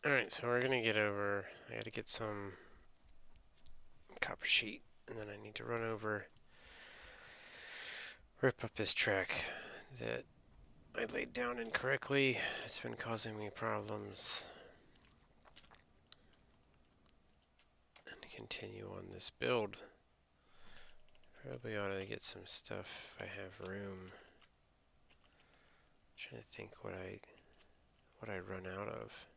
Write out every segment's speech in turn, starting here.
Alright, so we're gonna get over. I gotta get some copper sheet, and then I need to run over, rip up this track that I laid down incorrectly. It's been causing me problems. And continue on this build. Probably ought to get some stuff if I have room. I'm trying to think what I run out of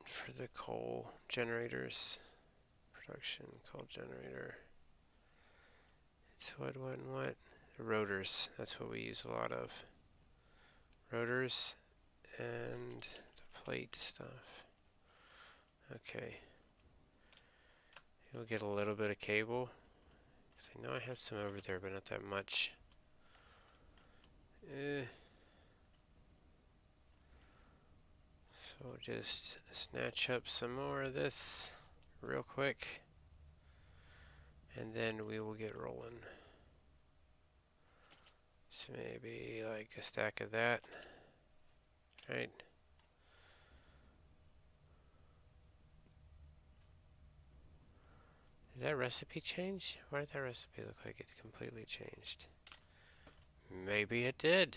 for the coal generators. Production coal generator. It's what and what? The rotors. That's what we use a lot of. Rotors and the plate stuff. Okay. We'll get a little bit of cable. Because I know I have some over there, but not that much. So we'll just snatch up some more of this real quick. And then we will get rolling. So maybe like a stack of that. Right? Did that recipe change? Why did that recipe look like it completely changed? Maybe it did.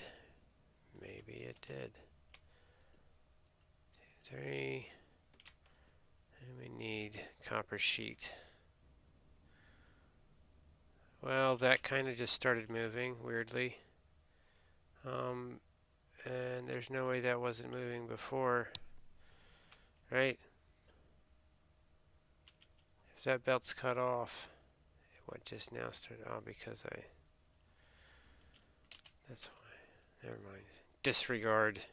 Maybe it did. 2, 3. And we need copper sheet. Well, that kind of just started moving weirdly. And there's no way that wasn't moving before, right? If that belt's cut off, it would just now start. Oh, because that's why. Never mind. Disregard.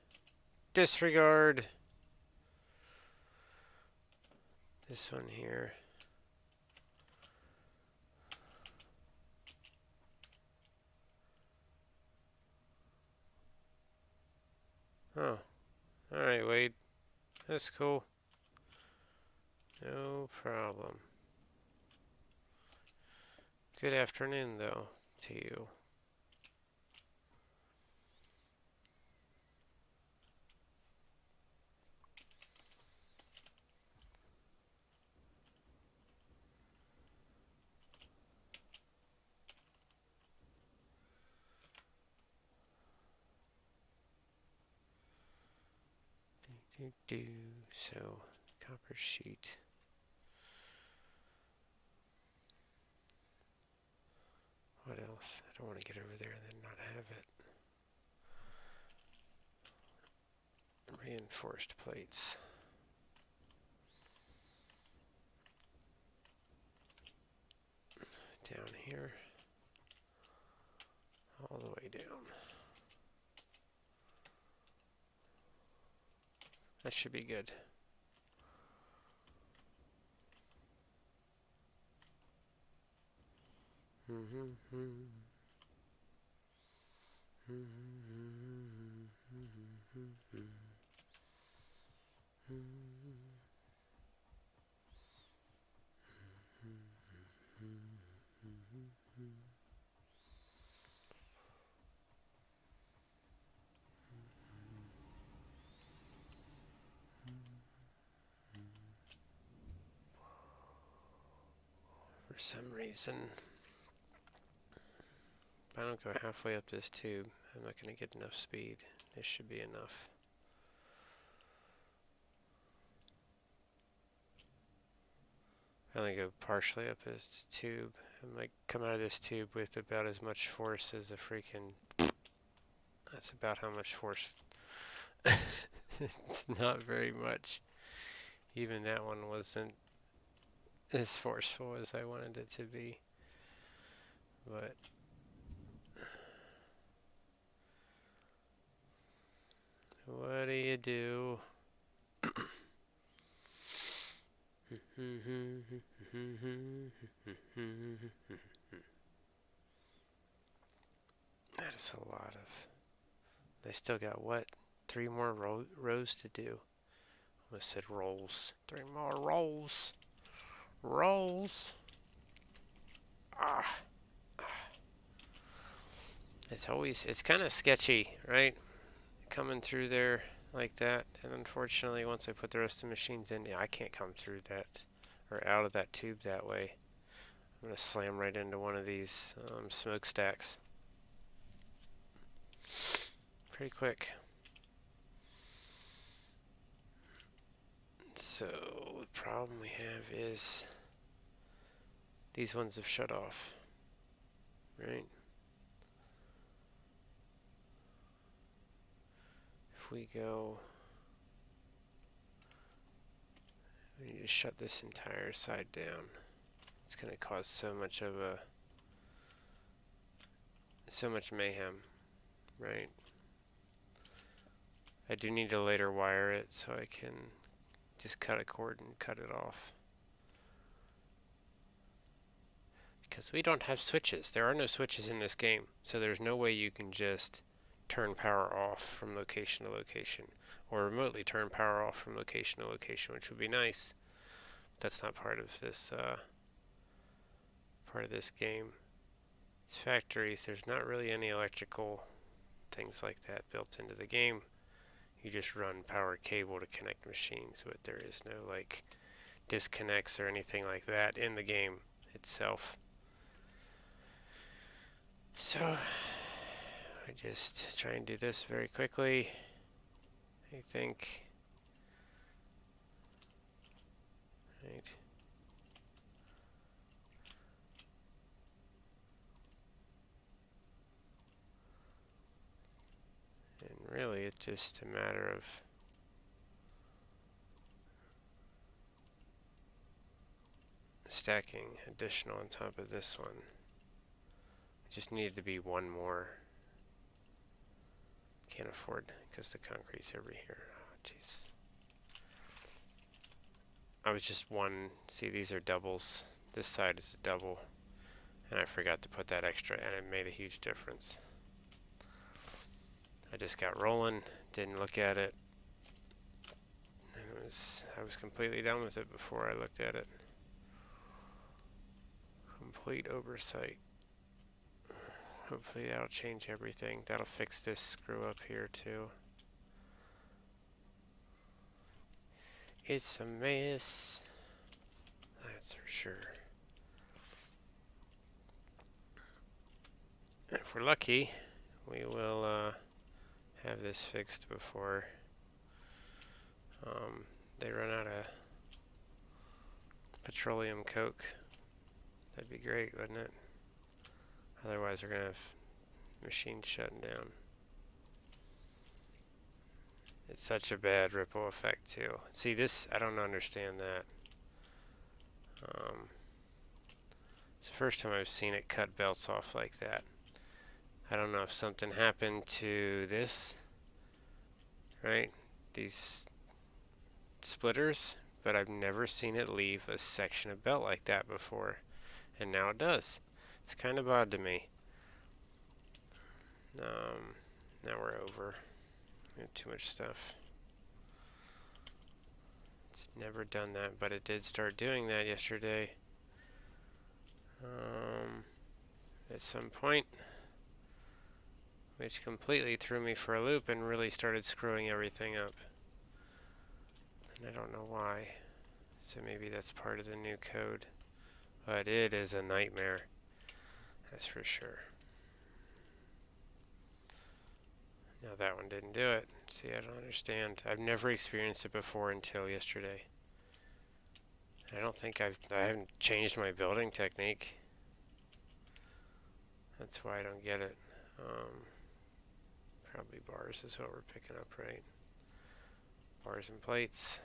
Disregard. This one here. Oh. Alright, Wade. That's cool. No problem. Good afternoon, though, to you. So, copper sheet. What else? I don't want to get over there and then not have it. Reinforced plates. Down here. All the way down. That should be good. For some reason, if I don't go halfway up this tube, I'm not going to get enough speed. This should be enough. I only go partially up this tube. I might come out of this tube with about as much force as a freaking... That's about how much force. It's not very much. Even that one wasn't as forceful as I wanted it to be. But... what do you do? That is a lot of... They still got what? 3 more rows to do. Almost said rolls. 3 more rolls. Rolls. Ah. It's kind of sketchy, right? Coming through there like that, and unfortunately once I put the rest of the machines in, I can't come through that or out of that tube that way. I'm going to slam right into one of these smokestacks pretty quick. So the problem we have is these ones have shut off, right? If we go, we need to shut this entire side down. It's going to cause so much mayhem, right? I do need to later wire it so I can just cut a cord and cut it off. Because we don't have switches. There are no switches in this game, so there's no way you can just turn power off from location to location, or remotely turn power off from location to location, which would be nice. That's not part of this game. It's factories. There's not really any electrical things like that built into the game. You just run power cable to connect machines, but there is no like disconnects or anything like that in the game itself. So I just try and do this very quickly. I think, right. And really it's just a matter of stacking additional on top of this one. Just needed to be one more. Can't afford because the concrete's over here. Oh, jeez. I was just one. See, these are doubles. This side is a double, and I forgot to put that extra, and it made a huge difference. I just got rolling, didn't look at it, and I was completely done with it before I looked at it. Complete oversight. Hopefully that'll change everything. That'll fix this screw up here too. It's a mess. That's for sure. And if we're lucky, we will have this fixed before they run out of petroleum coke. That'd be great, wouldn't it? Otherwise we're going to have machines shutting down. It's such a bad ripple effect too. See this, I don't understand that. It's the first time I've seen it cut belts off like that. I don't know if something happened to this, right? These splitters, but I've never seen it leave a section of belt like that before. And now it does. It's kind of odd to me. Now we're over. We have too much stuff. It's never done that, but it did start doing that yesterday. At some point, which completely threw me for a loop and really started screwing everything up. And I don't know why. So maybe that's part of the new code. But it is a nightmare. That's for sure. Now that one didn't do it. See, I don't understand. I've never experienced it before until yesterday. I don't think I haven't changed my building technique. That's why I don't get it. Probably bars is what we're picking up, right? Bars and plates.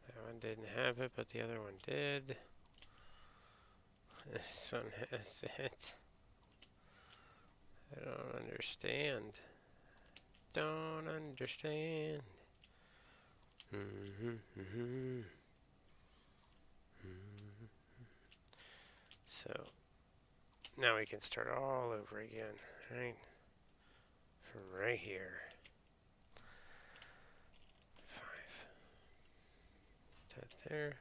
That one didn't have it, but the other one did. This one has it. I don't understand. Don't understand. So Now we can start all over again, right? From right here. 5. That there.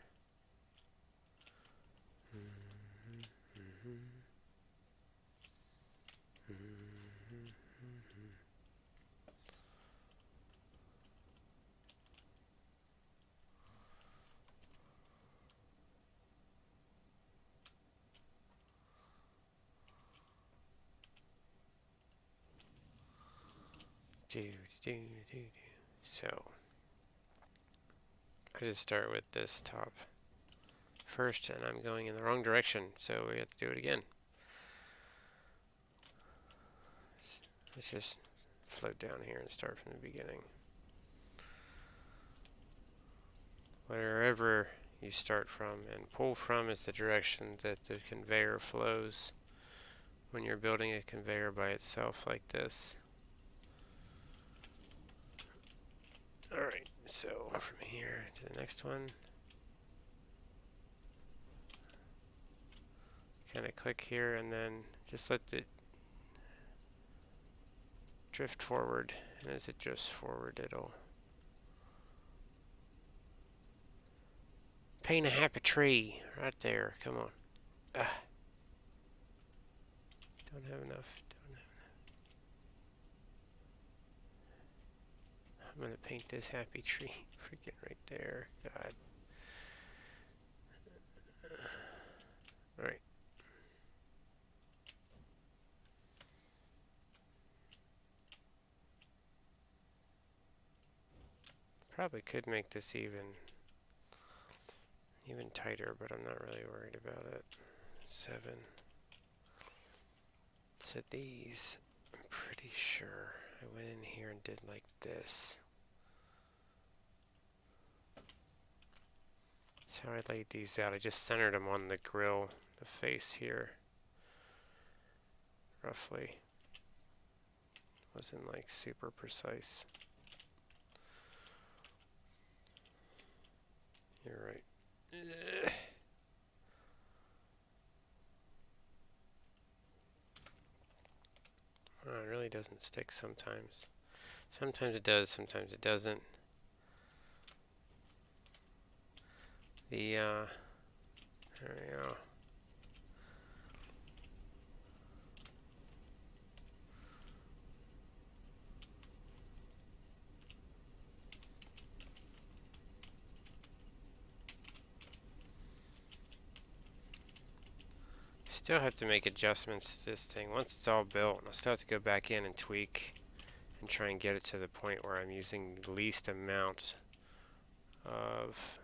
So, I just start with this top first, and I'm going in the wrong direction, so we have to do it again. Let's just float down here and start from the beginning. Wherever you start from and pull from is the direction that the conveyor flows when you're building a conveyor by itself like this. Alright, so from here to the next one. Kind of click here and then just let it drift forward, and as it drifts forward it'll paint a happy tree right there. Come on. Don't have enough. I'm gonna paint this happy tree freaking right there. God. Alright. Probably could make this even tighter, but I'm not really worried about it. 7. So these, I'm pretty sure I went in here and did like this. That's how I laid these out. I just centered them on the grill, the face here, roughly. Wasn't like super precise. You're right. Oh, it really doesn't stick sometimes. Sometimes it does, sometimes it doesn't. There we go. Still have to make adjustments to this thing. Once it's all built, I'll still have to go back in and tweak and try and get it to the point where I'm using the least amount of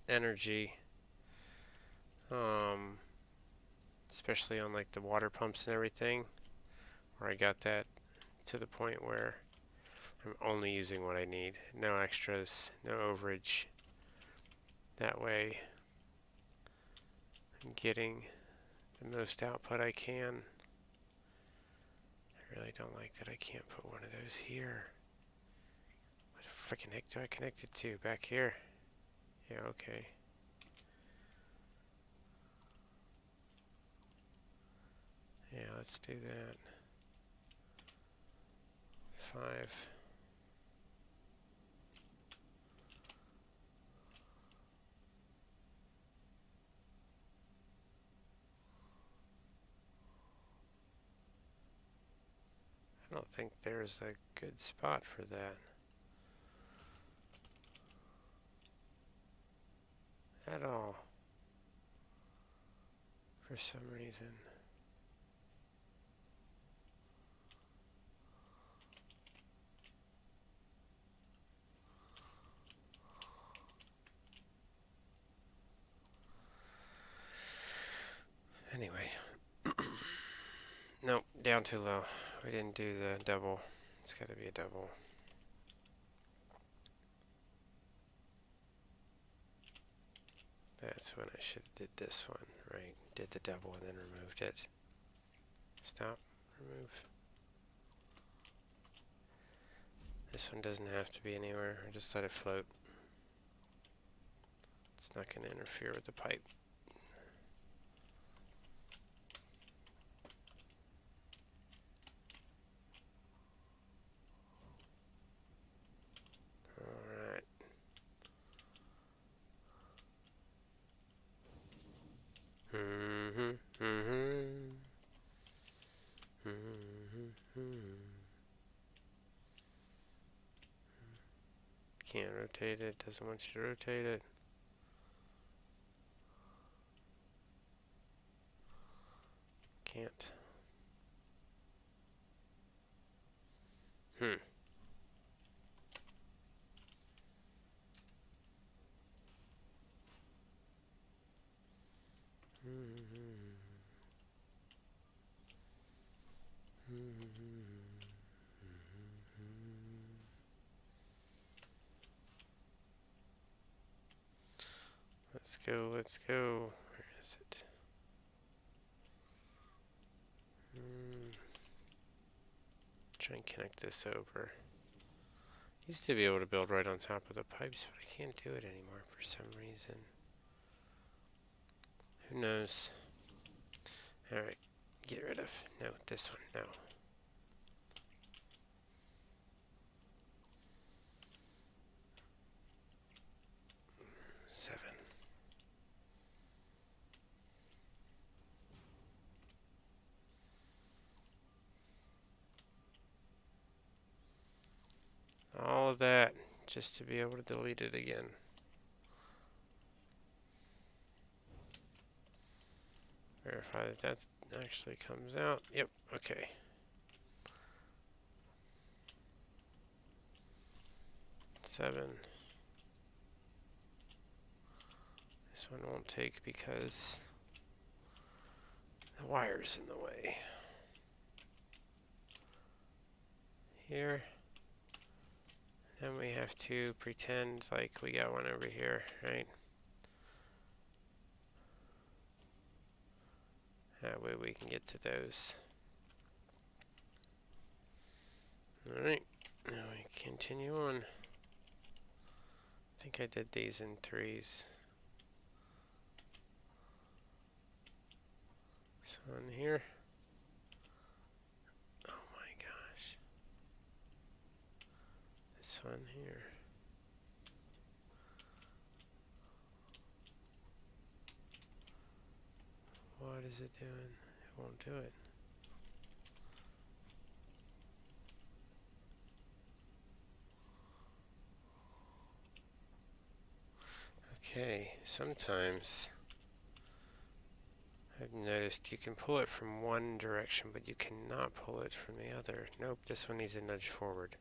energy, especially on like the water pumps and everything, where I got that to the point where I'm only using what I need. No extras, no overage. That way I'm getting the most output I can. I really don't like that I can't put one of those here. What the frickin' heck do I connect it to? Back here? Yeah, okay. Yeah, let's do that. 5. I don't think there's a good spot for that. At all. For some reason. Anyway. Nope, down too low. We didn't do the double. It's got to be a double. That's when I should have did this one, right? Did the double and then removed it. Stop, remove. This one doesn't have to be anywhere. I just let it float. It's not going to interfere with the pipe. Can't rotate it, doesn't want you to rotate it. Can't. Let's go, let's go. Where is it? Try and connect this over. Used to be able to build right on top of the pipes, but I can't do it anymore for some reason. Who knows? Alright, get rid of. No, this one, no. Seven. All of that just to be able to delete it again. Verify that that actually comes out. Yep, okay. Seven. This one won't take because the wire's in the way. Here. Then we have to pretend like we got one over here, right? That way we can get to those. Alright, now we continue on. I think I did these in threes. This one here. Oh my gosh. This one here. What is it doing? It won't do it. Okay, sometimes I've noticed you can pull it from one direction, but you cannot pull it from the other. Nope, this one needs a nudge forward.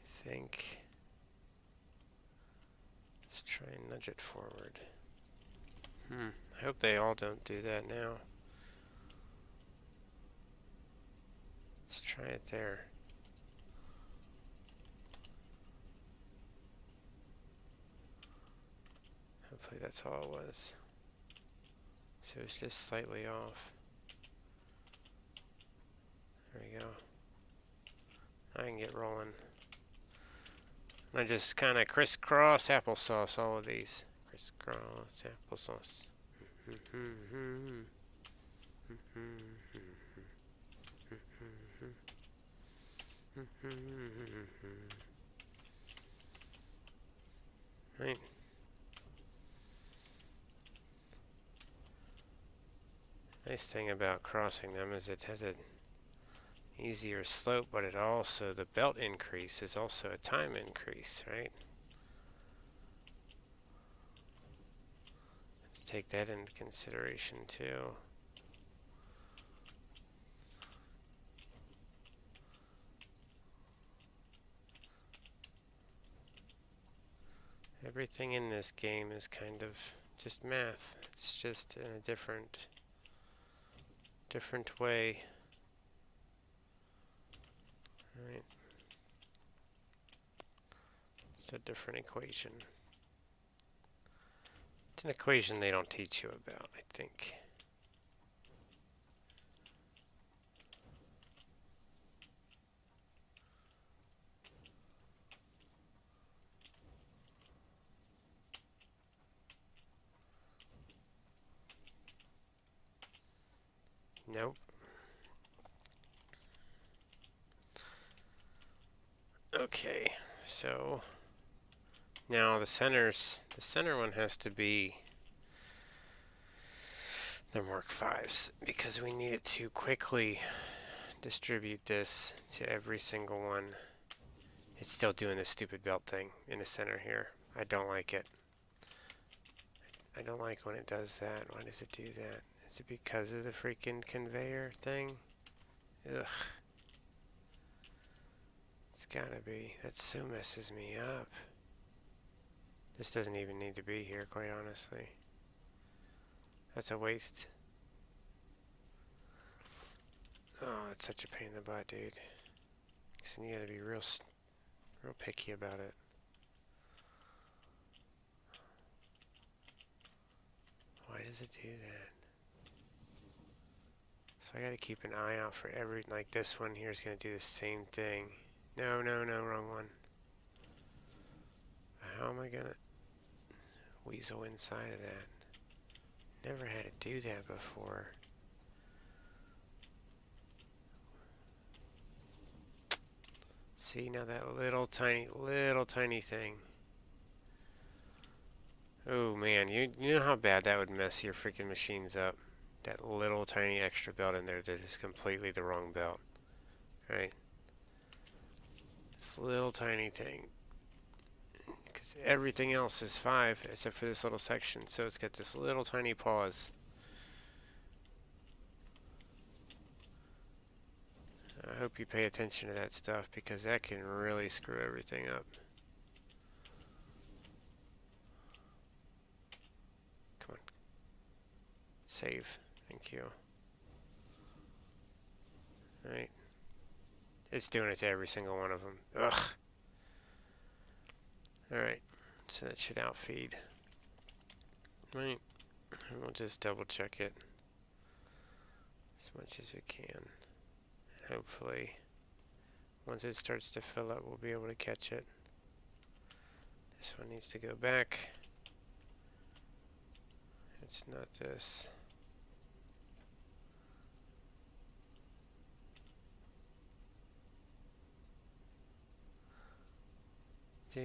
I think. Let's try and nudge it forward. I hope they all don't do that now. Let's try it there. Hopefully that's all it was. So it's just slightly off. There we go. I can get rolling. I just kind of crisscross applesauce all of these. Crisscross applesauce. Right. Nice thing about crossing them is it has an easier slope, but it also, the belt increase is also a time increase, right? Take that into consideration too. Everything in this game is kind of just math. It's just in a different way. Right? It's a different equation. It's an equation they don't teach you about, I think. Nope. Okay, so now the center one has to be the Mark V's because we need it to quickly distribute this to every single one It's still doing this stupid belt thing in the center here. I don't like it. I don't like when it does that. Why does it do that? Is it because of the freaking conveyor thing? Ugh. It's gotta be. That so messes me up. This doesn't even need to be here, quite honestly. That's a waste. Oh, it's such a pain in the butt, dude. So you gotta be real picky about it. Why does it do that? So I gotta keep an eye out for every, like this one here is gonna do the same thing. No, no, no, wrong one. How am I gonna weasel inside of that? Never had to do that before. See, now that little tiny thing. Oh man, you know how bad that would mess your freaking machines up? That little tiny extra belt in there that is completely the wrong belt. Right? This little tiny thing. Because everything else is 5 except for this little section. So it's got this little tiny pause. I hope you pay attention to that stuff because that can really screw everything up. Come on. Save. Thank you. Right. It's doing it to every single one of them. Ugh. Alright. So that should outfeed. Right. And we'll just double check it as much as we can. Hopefully, once it starts to fill up, we'll be able to catch it. This one needs to go back. It's not this. Why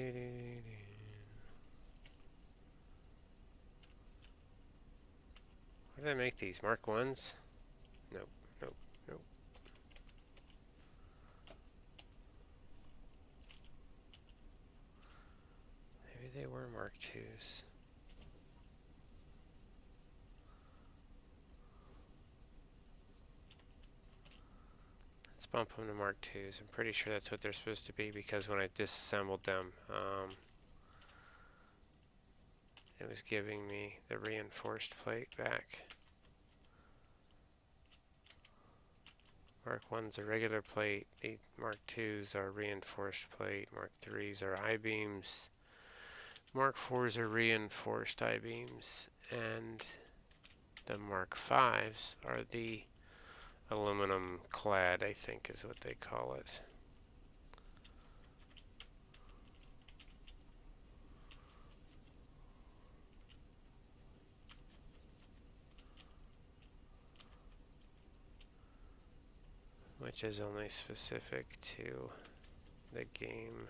did I make these? Mark 1s? Nope, nope, nope. Maybe they were Mark 2s. Let's bump them to Mark 2s. I'm pretty sure that's what they're supposed to be because when I disassembled them, it was giving me the reinforced plate back. Mark 1's a regular plate, the Mark 2's are reinforced plate, Mark 3's are I-beams, Mark 4's are reinforced I-beams, and the Mark 5's are the aluminum clad, I think is what they call it. Which is only specific to the game,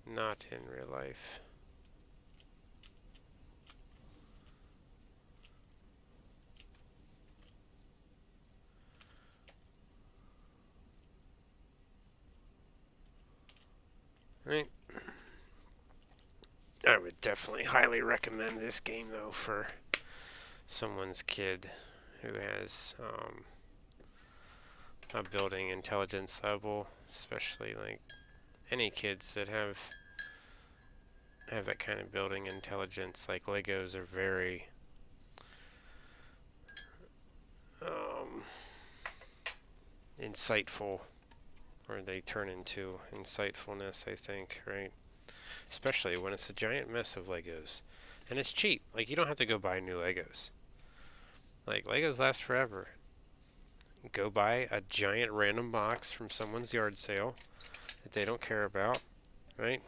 not in real life. Right. I would definitely highly recommend this game though for someone's kid who has a building intelligence level, especially like any kids that have that kind of building intelligence. Like Legos are very insightful, or they turn into insightfulness, I think, right? Especially when it's a giant mess of Legos. And it's cheap. Like, you don't have to go buy new Legos. Like, Legos last forever. Go buy a giant random box from someone's yard sale that they don't care about, right?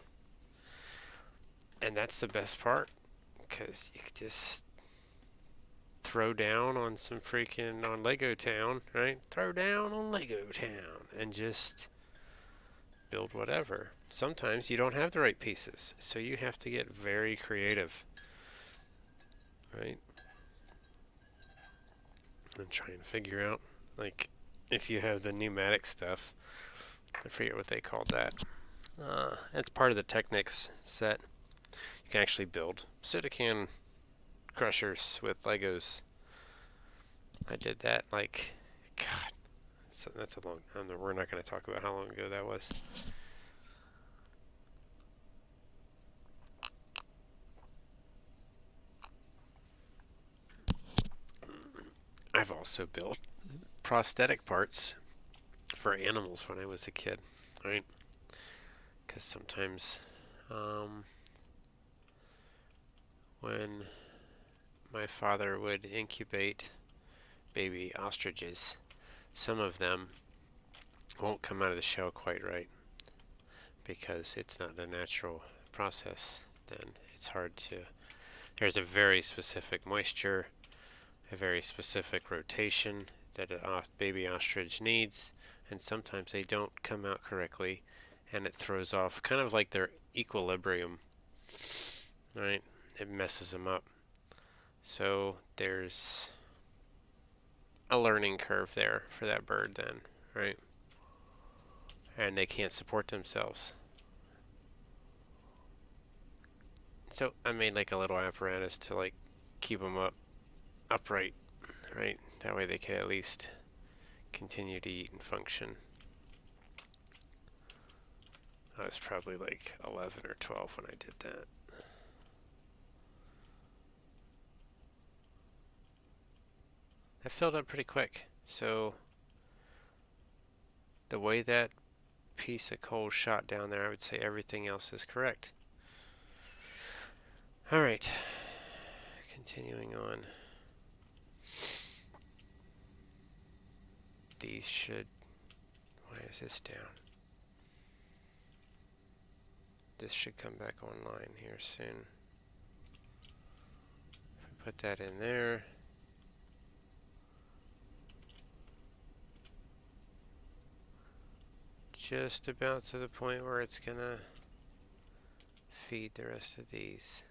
And that's the best part, because you could just throw down on some freaking, on Lego Town, right? Throw down on Lego Town and just build whatever. Sometimes you don't have the right pieces, so you have to get very creative, right? And trying to figure out, like, if you have the pneumatic stuff, I forget what they called that. It's part of the Technics set. You can actually build Sodacan crushers with Legos. I did that like, God, that's a long. We're not going to talk about how long ago that was. I've also built prosthetic parts for animals when I was a kid, right? Because sometimes when my father would incubate baby ostriches, some of them won't come out of the shell quite right because it's not a natural process. Then it's hard to. There's a very specific moisture, a very specific rotation that a baby ostrich needs, and sometimes they don't come out correctly, and it throws off kind of like their equilibrium, right? It messes them up. So there's a learning curve there for that bird then, right? And they can't support themselves. So I made like a little apparatus to like keep them upright, right? That way they can at least continue to eat and function. I was probably like 11 or 12 when I did that. That filled up pretty quick. So the way that piece of coal shot down there, I would say everything else is correct. All right, continuing on. These should, why is this down? This should come back online here soon. If we put that in there. Just about to the point where it's gonna feed the rest of these.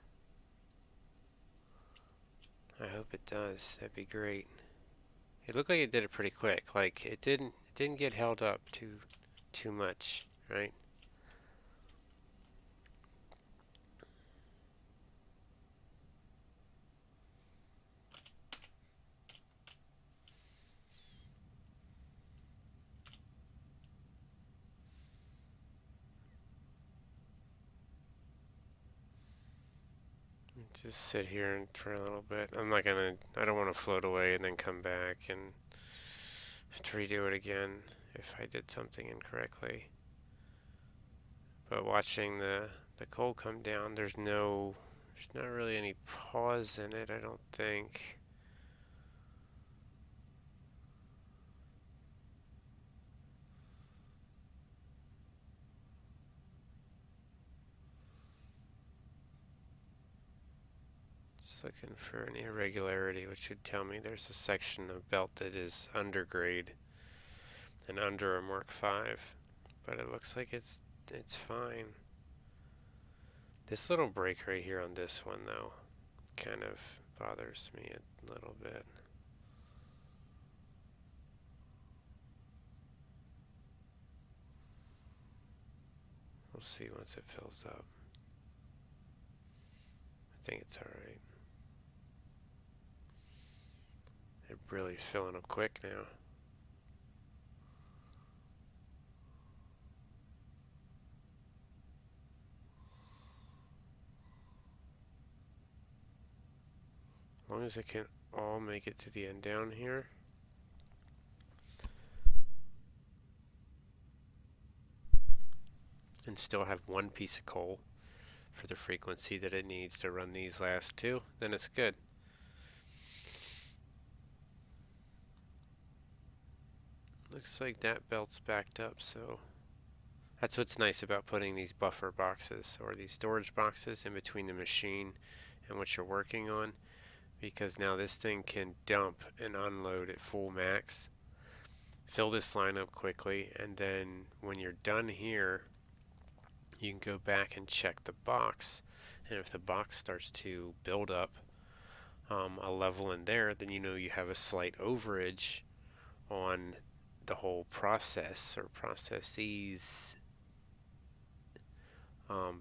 I hope it does. That'd be great. It looked like it did it pretty quick. Like it didn't get held up too much, right? Just sit here for a little bit. I don't want to float away and then come back and have to redo it again if I did something incorrectly. But watching the coal come down, there's not really any pause in it, I don't think. Just looking for an irregularity, which would tell me there's a section of belt that is undergrade and under a Mark V. But it looks like it's fine. This little break right here on this one, though, kind of bothers me a little bit. We'll see once it fills up. I think it's alright. It really is filling up quick now. As long as it can all make it to the end down here. And still have one piece of coal for the frequency that it needs to run these last two, then it's good. Looks like that belt's backed up, so that's what's nice about putting these buffer boxes or these storage boxes in between the machine and what you're working on, because now this thing can dump and unload at full max, fill this line up quickly, and then when you're done here, you can go back and check the box, and if the box starts to build up a level in there, then you know you have a slight overage on the whole process or processes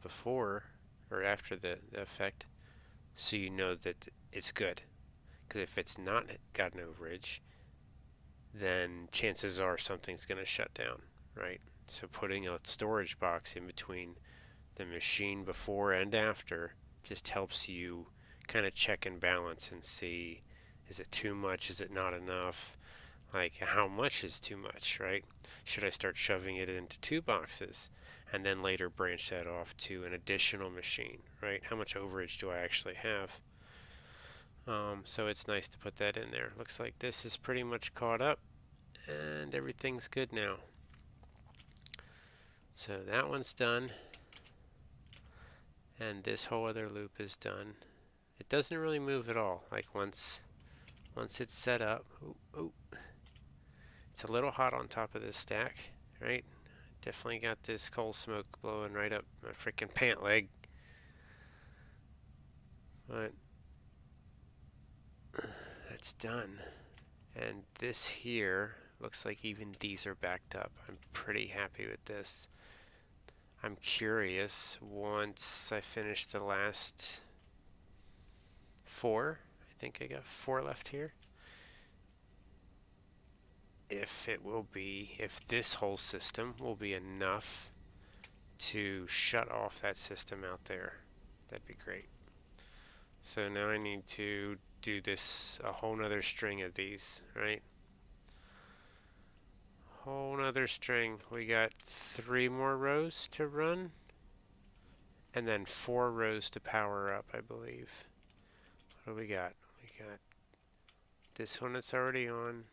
before or after the effect, so you know that it's good. Because if it's not got an overage, then chances are something's going to shut down, right? So putting a storage box in between the machine before and after just helps you kind of check and balance and see, is it too much, is it not enough, like how much is too much, right? Should I start shoving it into 2 boxes and then later branch that off to an additional machine, right? How much overage do I actually have? So it's nice to put that in there. Looks like this is pretty much caught up and everything's good now. So that one's done, and this whole other loop is done. It doesn't really move at all. Like once it's set up, it's a little hot on top of this stack, right? Definitely got this coal smoke blowing right up my freaking pant leg. But that's done. And this here looks like even these are backed up. I'm pretty happy with this. I'm curious, once I finish the last 4, I think I got 4 left here, if this whole system will be enough to shut off that system out there. That'd be great. So now I need to do this, a whole nother string of these, right? Whole nother string. We got 3 more rows to run, and then 4 rows to power up, I believe. What do we got? We got this one that's already on.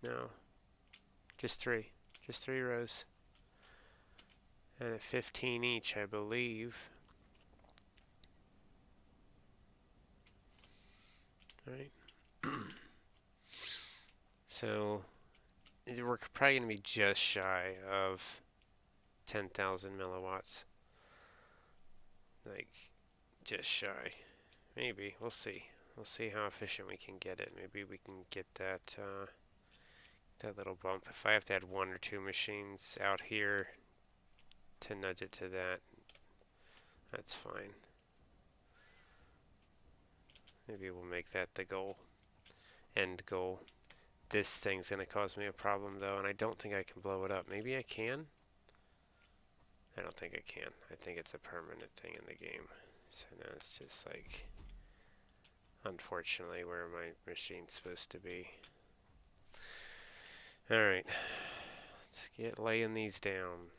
No, just 3 rows, and at 15 each, I believe. Right. So we're probably going to be just shy of 10,000 milliwatts. Like, just shy. Maybe. We'll see. We'll see how efficient we can get it. Maybe we can get that that little bump. If I have to add 1 or 2 machines out here to nudge it to that, that's fine. Maybe we'll make that the goal. End goal. This thing's going to cause me a problem though, and I don't think I can blow it up. Maybe I can? I don't think I can. I think it's a permanent thing in the game. So now it's just like, unfortunately, where my machine's supposed to be. Alright, let's get laying these down.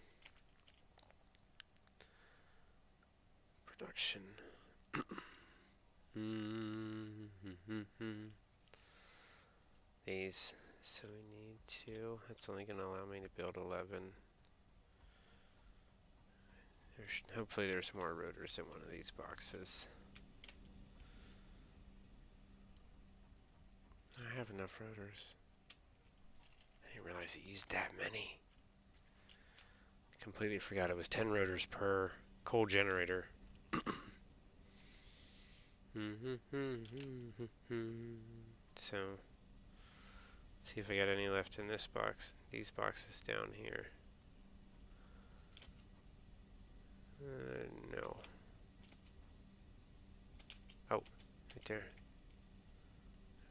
Production. These, so we need 2. That's only going to allow me to build 11. Hopefully there's more rotors in one of these boxes. I have enough rotors. I didn't realize it used that many. Completely forgot it was 10 rotors per coal generator. So, let's see if I got any left in this box. These boxes down here. No. Oh, right there.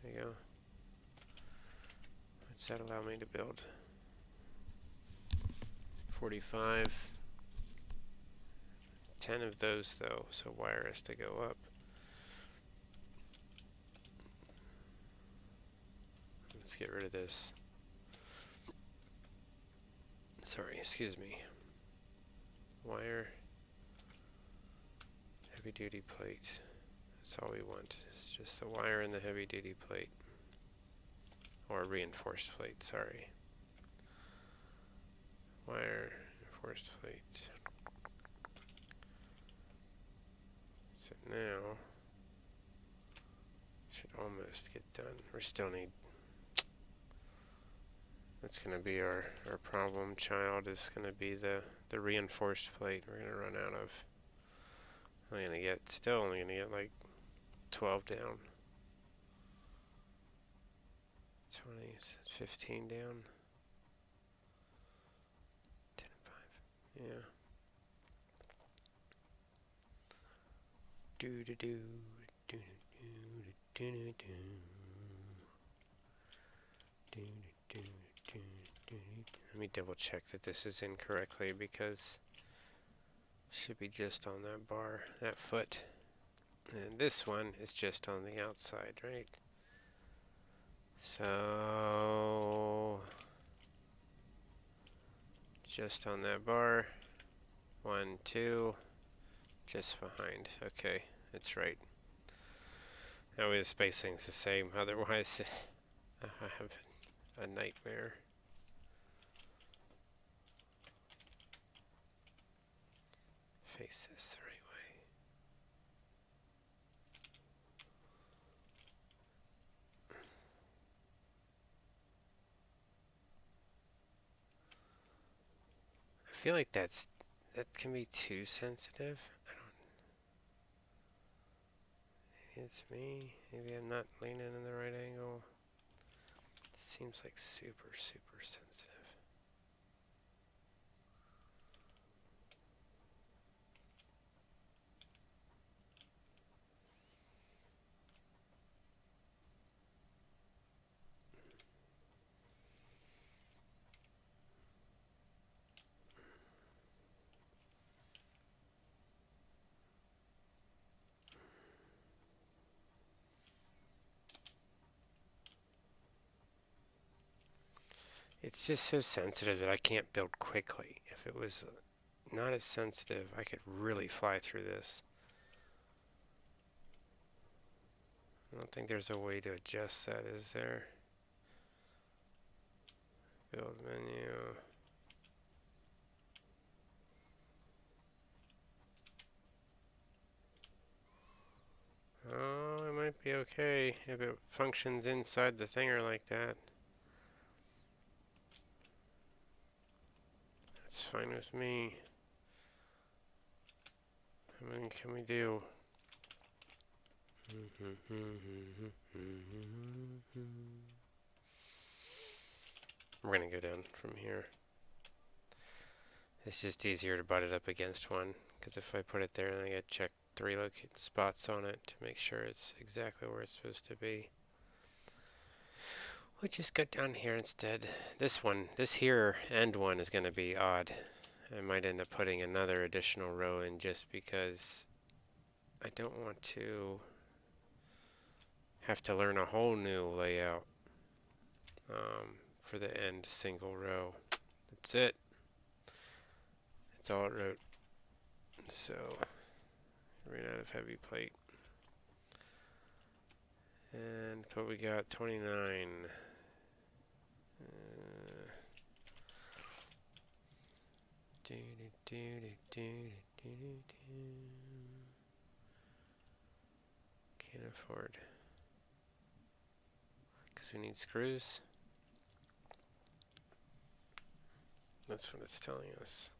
There you go. What's that allow me to build? 45. 10 of those though, so wire has to go up. Let's get rid of this. Sorry, excuse me. Wire. Heavy duty plate. That's all we want. It's just the wire and the heavy duty plate. Or reinforced plate, sorry. Wire, reinforced plate. So now, should almost get done. We still need, that's going to be our problem child, is going to be the reinforced plate. We're going to run out of. I'm going to get, still only going to get like 12 down. 20, 15 down. Yeah. Do do do do do do do do. Let me double check that this is incorrectly because it should be just on that bar, that foot. And this one is just on the outside, right? So just on that bar. 1, 2, just behind. Okay, it's right. That way the spacing's the same. Otherwise, I have a nightmare. Face this the right way. I feel like that can be too sensitive. Maybe it's me. Maybe I'm not leaning in the right angle. It seems like super, super sensitive. It's just so sensitive that I can't build quickly. If it was not as sensitive, I could really fly through this. I don't think there's a way to adjust that, is there? Build menu. Oh, it might be okay if it functions inside the thinger like that. That's fine with me. How many can we do? We're gonna go down from here. It's just easier to butt it up against one, because if I put it there, then I gotta check 3 spots on it to make sure it's exactly where it's supposed to be. We'll just go down here instead. This here end one is gonna be odd. I might end up putting another additional row in just because I don't want to have to learn a whole new layout for the end single row. That's it. That's all it wrote. So, ran out of heavy plate. And that's what we got, 29. Can't afford. Because we need screws. That's what it's telling us.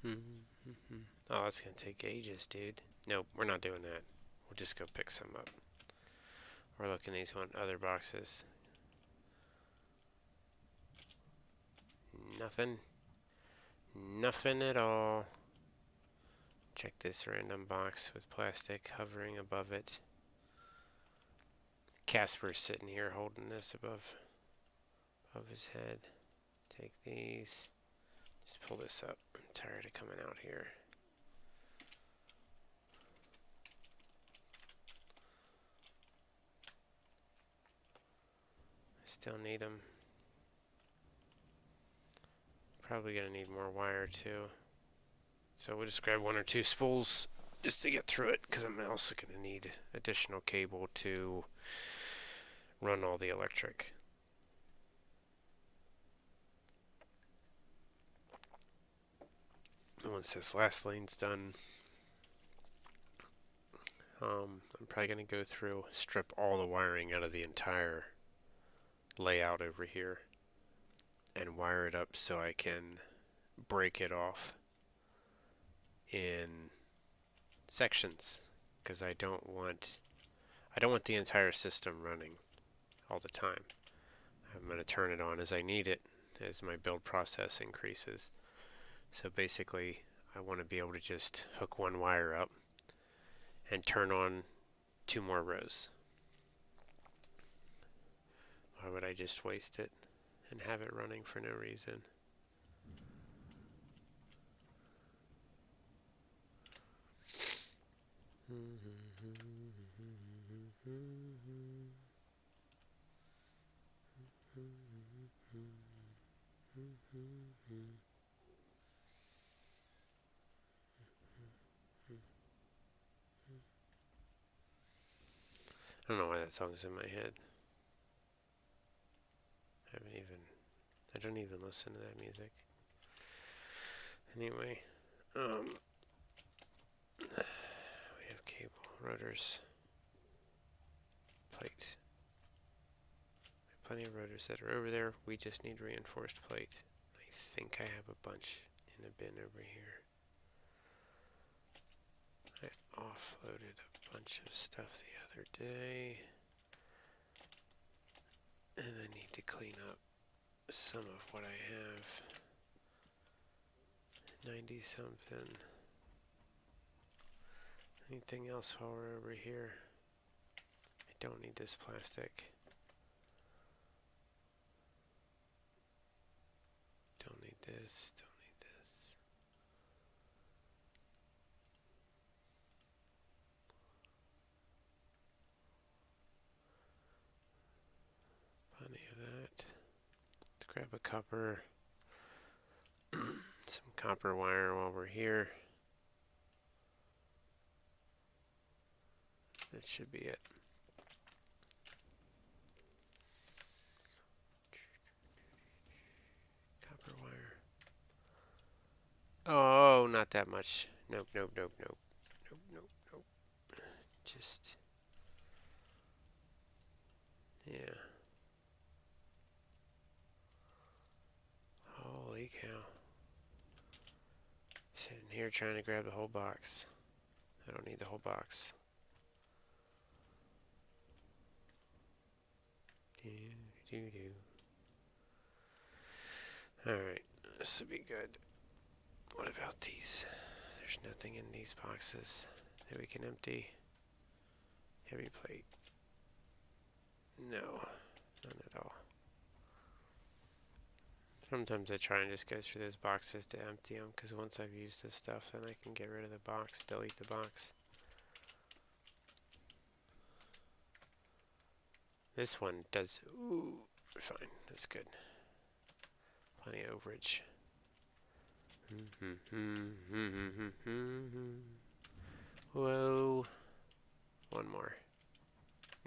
Oh, that's going to take ages, dude. Nope, we're not doing that. We'll just go pick some up. We're looking at these other boxes. Nothing. Nothing at all. Check this random box with plastic hovering above it. Casper's sitting here holding this above his head. Take these. Just pull this up. I'm tired of coming out here. Still need them. Probably gonna need more wire too. So we'll just grab 1 or 2 spools just to get through it, because I'm also gonna need additional cable to run all the electric. Once this last lane's done, I'm probably going to go through, strip all the wiring out of the entire layout over here, and wire it up so I can break it off in sections, because I don't want the entire system running all the time. I'm going to turn it on as I need it, as my build process increases. So basically, I want to be able to just hook one wire up and turn on 2 more rows. Why would I just waste it and have it running for no reason? I don't know why that song's in my head. I don't even listen to that music. Anyway, we have cable, rotors, plate. Plenty of rotors that are over there. We just need reinforced plate. I think I have a bunch in a bin over here. I offloaded a bunch of stuff the other day. And I need to clean up some of what I have. 90 something. Anything else while we're over here? I don't need this plastic. Don't need this, don't need this. Plenty of that. Let's grab a copper, some copper wire while we're here. That should be it. Copper wire. Oh, not that much. Nope, nope, nope, nope. Nope, nope, nope. Just... yeah. Holy cow. Sitting here trying to grab the whole box. I don't need the whole box. Alright, this will be good. What about these? There's nothing in these boxes that we can empty. Heavy plate. No, none at all. Sometimes I try and just go through those boxes to empty them, because once I've used this stuff, then I can get rid of the box, delete the box. This one does, ooh, fine, that's good. Plenty of overage. Whoa. One more.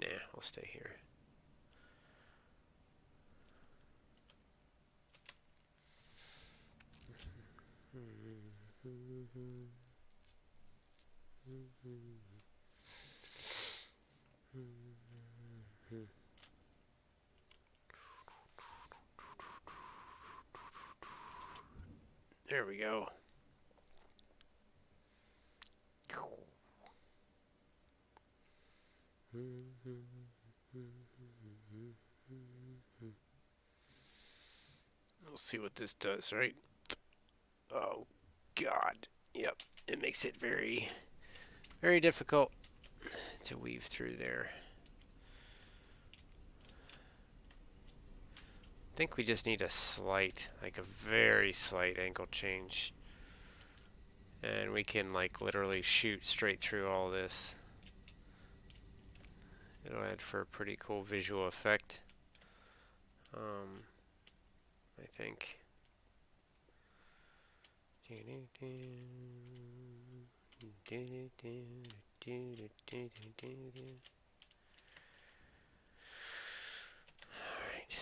Nah, I'll stay here. There we go. We'll see what this does, right? Oh, God. Yep, it makes it very, very difficult to weave through there. I think we just need a slight, like a very slight angle change. And we can like literally shoot straight through all this. It'll add for a pretty cool visual effect. I think. Alright.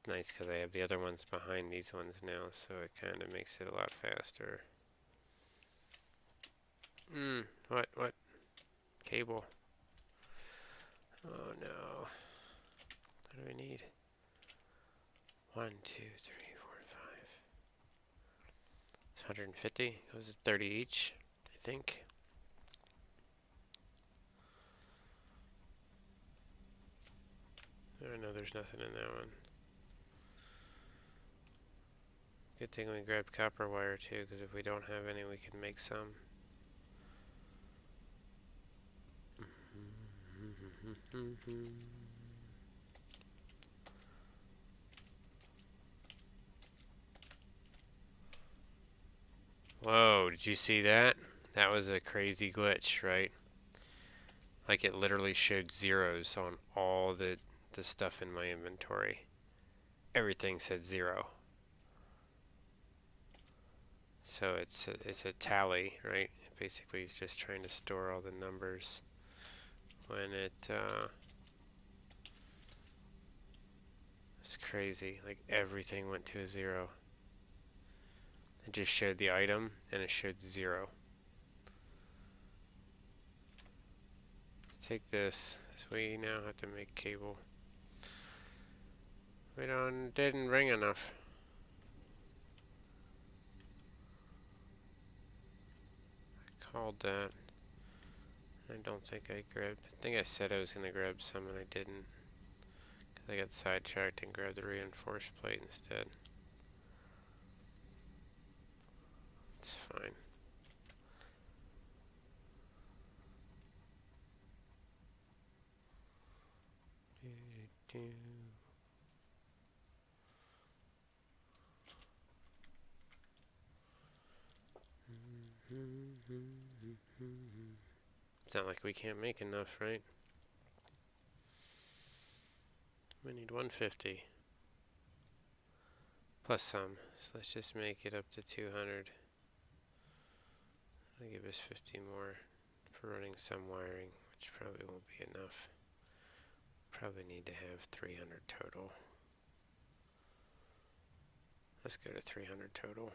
Nice because I have the other ones behind these ones now, so it kind of makes it a lot faster. What? Cable. Oh no. What do we need? 1, 2, 3, 4, 5. It's 150. It was 30 each, I think. I know there's nothing in that one. Good thing we grabbed copper wire too, because if we don't have any, we can make some. Whoa, did you see that? That was a crazy glitch, right? Like it literally showed zeros on all the stuff in my inventory. Everything said 0. So it's a tally, right? Basically, it's just trying to store all the numbers when it's crazy. Like everything went to a 0. It just showed the item and it showed 0. Let's take this. So we now have to make cable. We didn't ring enough. I called that. I don't think I grabbed. I think I said I was going to grab some and I didn't. Because I got sidetracked and grabbed the reinforced plate instead. It's fine. It's not like we can't make enough, right? We need 150. Plus some. So let's just make it up to 200. That'll give us 50 more for running some wiring, which probably won't be enough. Probably need to have 300 total. Let's go to 300 total.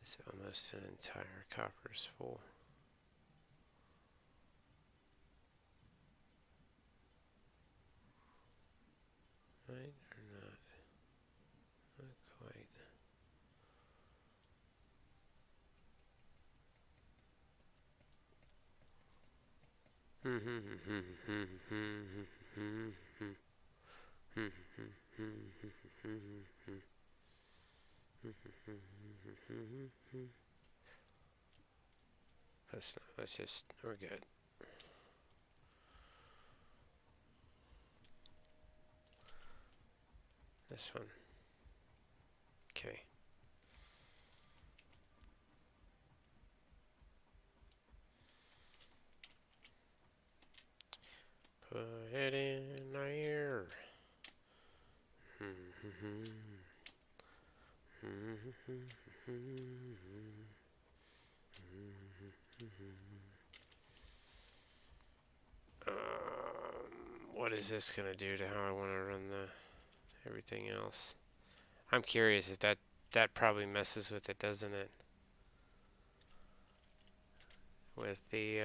It's almost an entire copper's full. Right or not? Not quite. Let's just, we're good. This one. Okay. Put it in here. What is this gonna do to how I want to run everything else? I'm curious if that probably messes with it, doesn't it? With the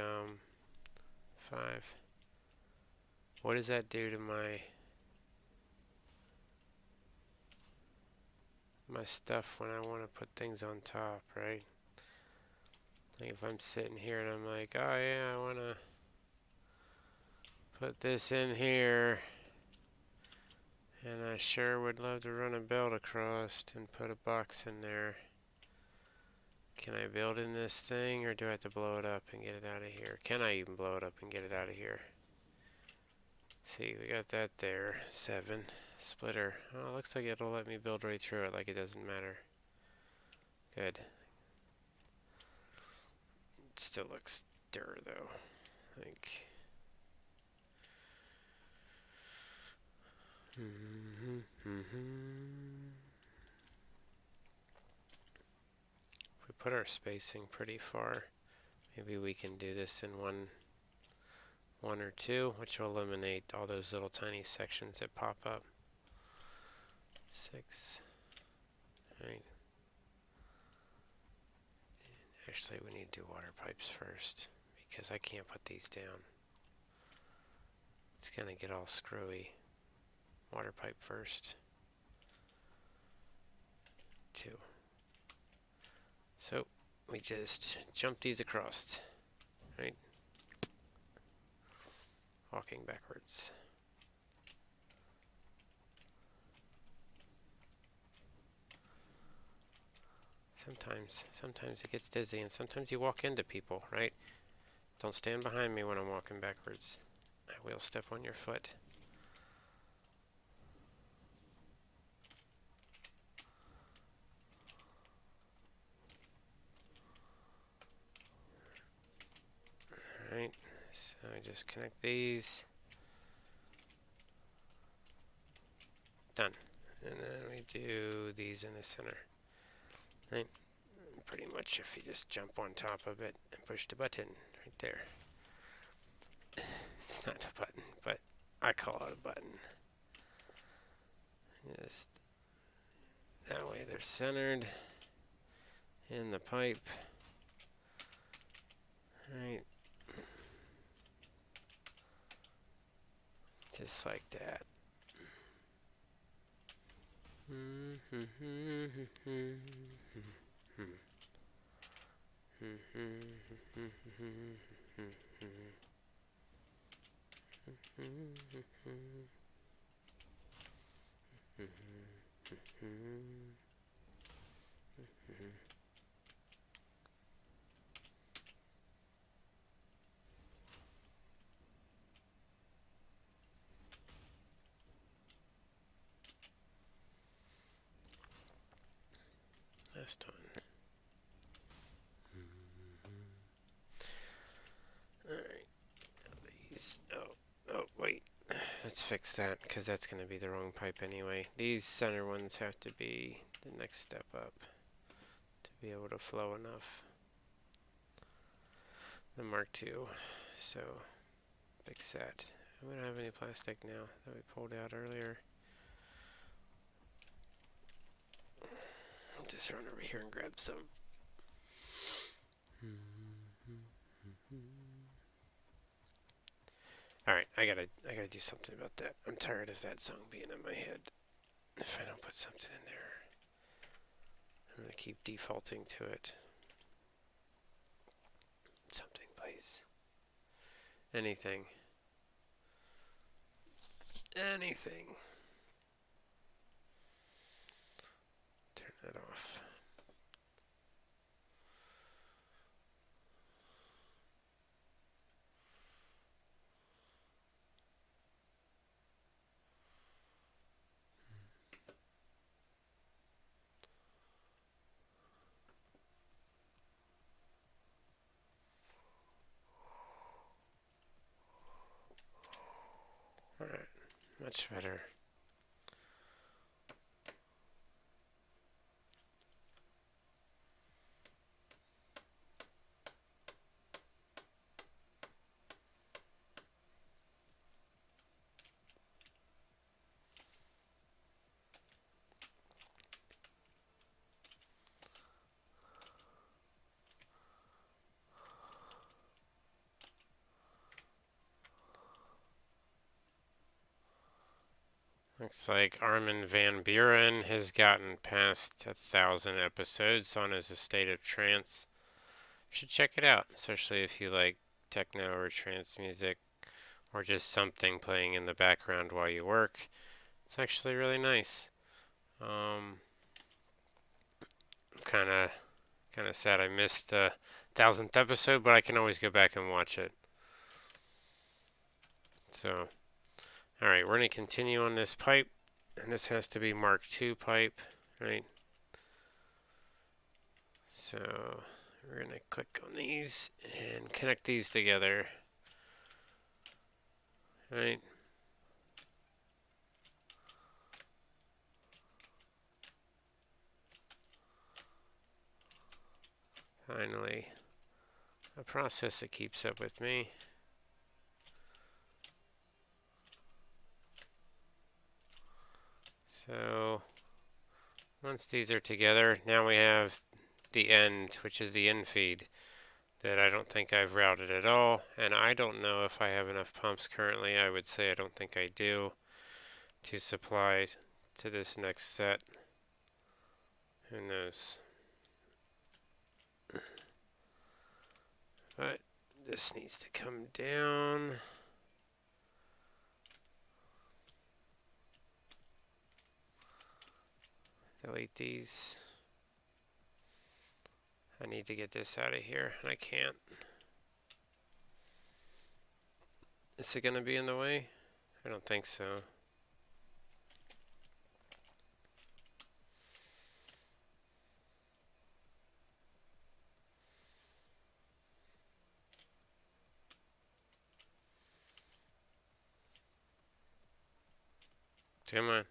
5. What does that do to my stuff when I want to put things on top, right? Like if I'm sitting here and I'm like, oh yeah, I want to put this in here, and I sure would love to run a belt across and put a box in there. Can I build in this thing, or do I have to blow it up and get it out of here? Can I even blow it up and get it out of here? See, we got that there. 7. Splitter. Oh, looks like it'll let me build right through it like it doesn't matter. Good. It still looks dirt though. Like. If we put our spacing pretty far, maybe we can do this in one 1 or 2, which will eliminate all those little tiny sections that pop up. 6. Right. Actually, we need to do water pipes first because I can't put these down. It's gonna get all screwy. Water pipe first. 2. So we just jump these across, right? Walking backwards. Sometimes it gets dizzy, and sometimes you walk into people, right? Don't stand behind me when I'm walking backwards. I will step on your foot. Alright, so I just connect these. Done. And then we do these in the center. Right? Pretty much if you just jump on top of it and push the button right there. It's not a button, but I call it a button. Just that way they're centered in the pipe. Right. Just like that. Last one. Alright. These. Oh, wait. Let's fix that because that's going to be the wrong pipe anyway. These center ones have to be the next step up to be able to flow enough. The Mark II. So, fix that. We don't have any plastic now that we pulled out earlier. I'll just run over here and grab some. Alright, I gotta do something about that. I'm tired of that song being in my head. If I don't put something in there, I'm gonna keep defaulting to it. Something, please. Anything. Anything. Turn that off. Alright, much better. Looks like Armin van Buuren has gotten past 1,000 episodes on his Estate of Trance. Should check it out, especially if you like techno or trance music or just something playing in the background while you work. It's actually really nice. I'm kind of sad I missed the 1,000th episode, but I can always go back and watch it. So, alright, we're going to continue on this pipe, and this has to be Mark II pipe, right? So, we're going to click on these and connect these together, right? Finally, a process that keeps up with me. So once these are together, now we have the end, which is the end feed that I don't think I've routed at all, and I don't know if I have enough pumps currently. I would say I don't think I do to supply to this next set. Who knows? But this needs to come down. Delete these. I need to get this out of here, and I can't. Is it going to be in the way? I don't think so. Come on.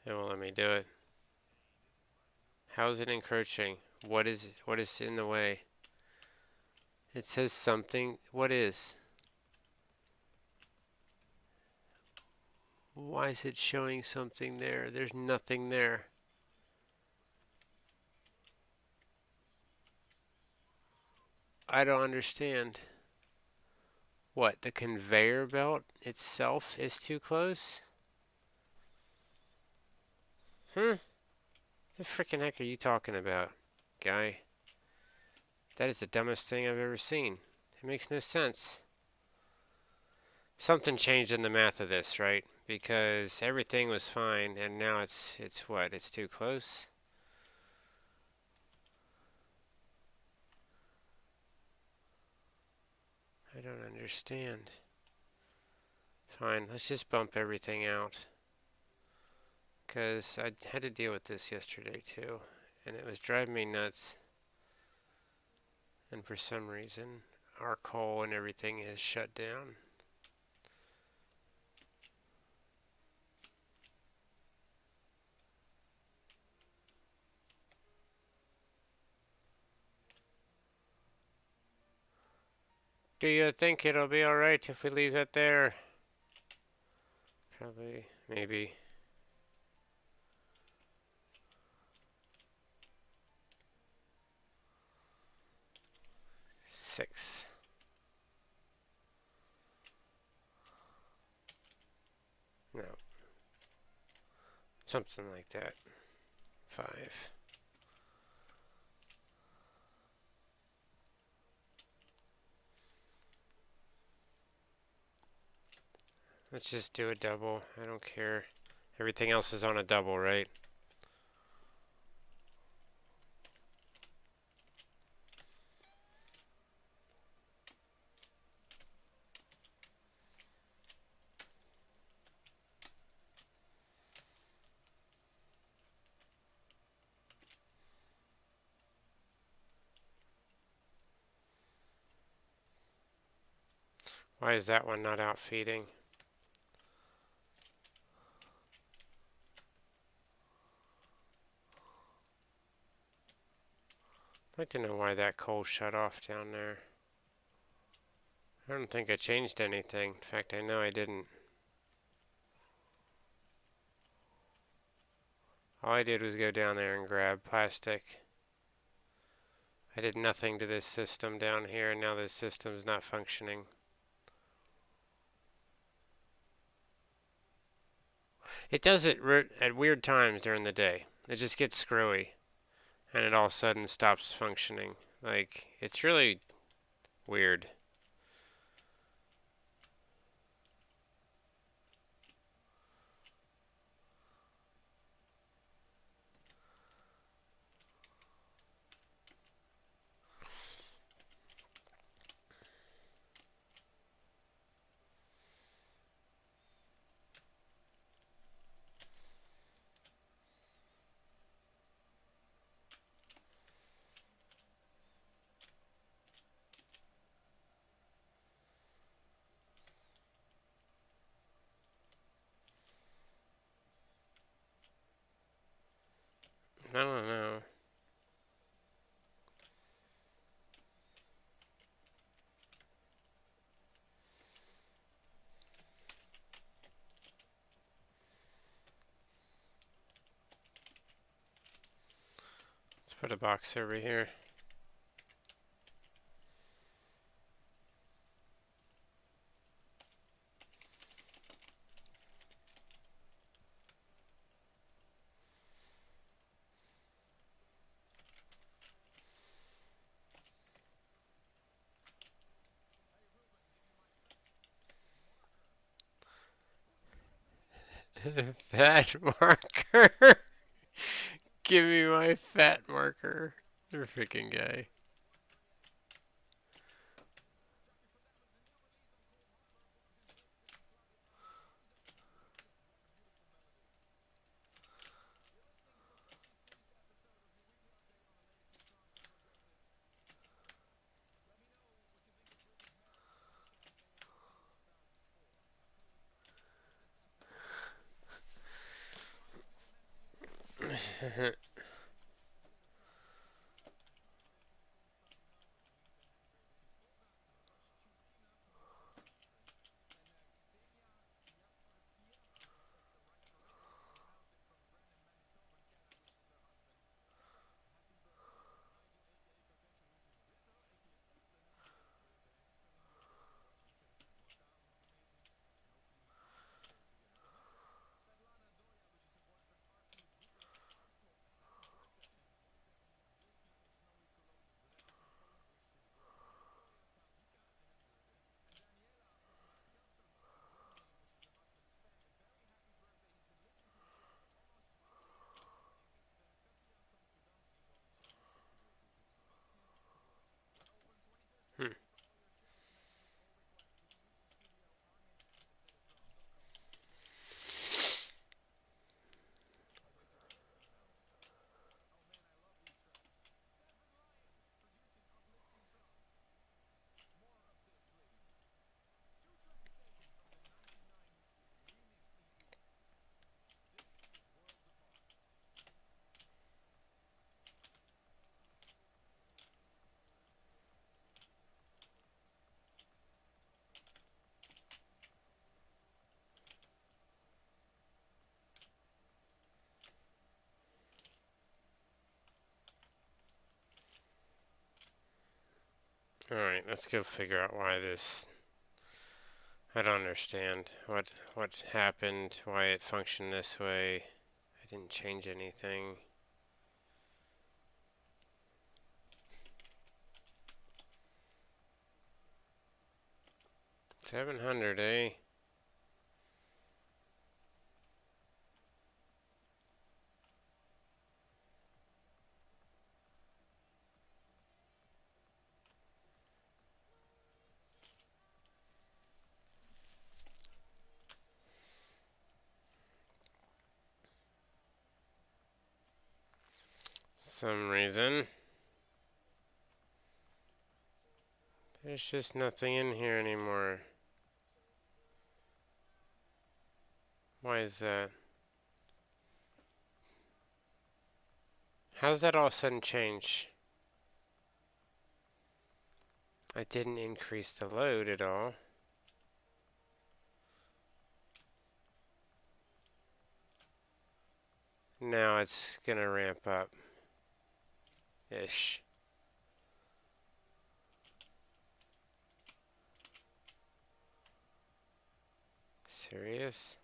It won't let me do it. How is it encroaching? What is in the way? It says something. What is? Why is it showing something there? There's nothing there. I don't understand. What, the conveyor belt itself is too close? What the frickin' heck are you talking about, guy? That is the dumbest thing I've ever seen. It makes no sense. Something changed in the math of this, right? Because everything was fine, and now it's what? It's too close? I don't understand. Fine, let's just bump everything out. Because I had to deal with this yesterday too, and it was driving me nuts. And for some reason, our coal and everything is shut down. Do you think it'll be alright if we leave it there? Probably, maybe. Six. No. Something like that. 5. Let's just do a double. I don't care. Everything else is on a double, right? Why is that one not out feeding? I'd like to know why that coal shut off down there. I don't think I changed anything. In fact, I know I didn't. All I did was go down there and grab plastic. I did nothing to this system down here, and now this system's not functioning. It does it at weird times during the day. It just gets screwy, and it all of a sudden stops functioning. Like, it's really weird. put a box over here. Fat marker. Give me my fat marker. You're a freaking guy. Hmm. Alright, let's go figure out why this... I don't understand what happened, why it functioned this way. I didn't change anything. 700, eh? Some reason. There's just nothing in here anymore. Why is that? How's that all of a sudden change? I didn't increase the load at all. Now it's gonna ramp up. Ish. Serious?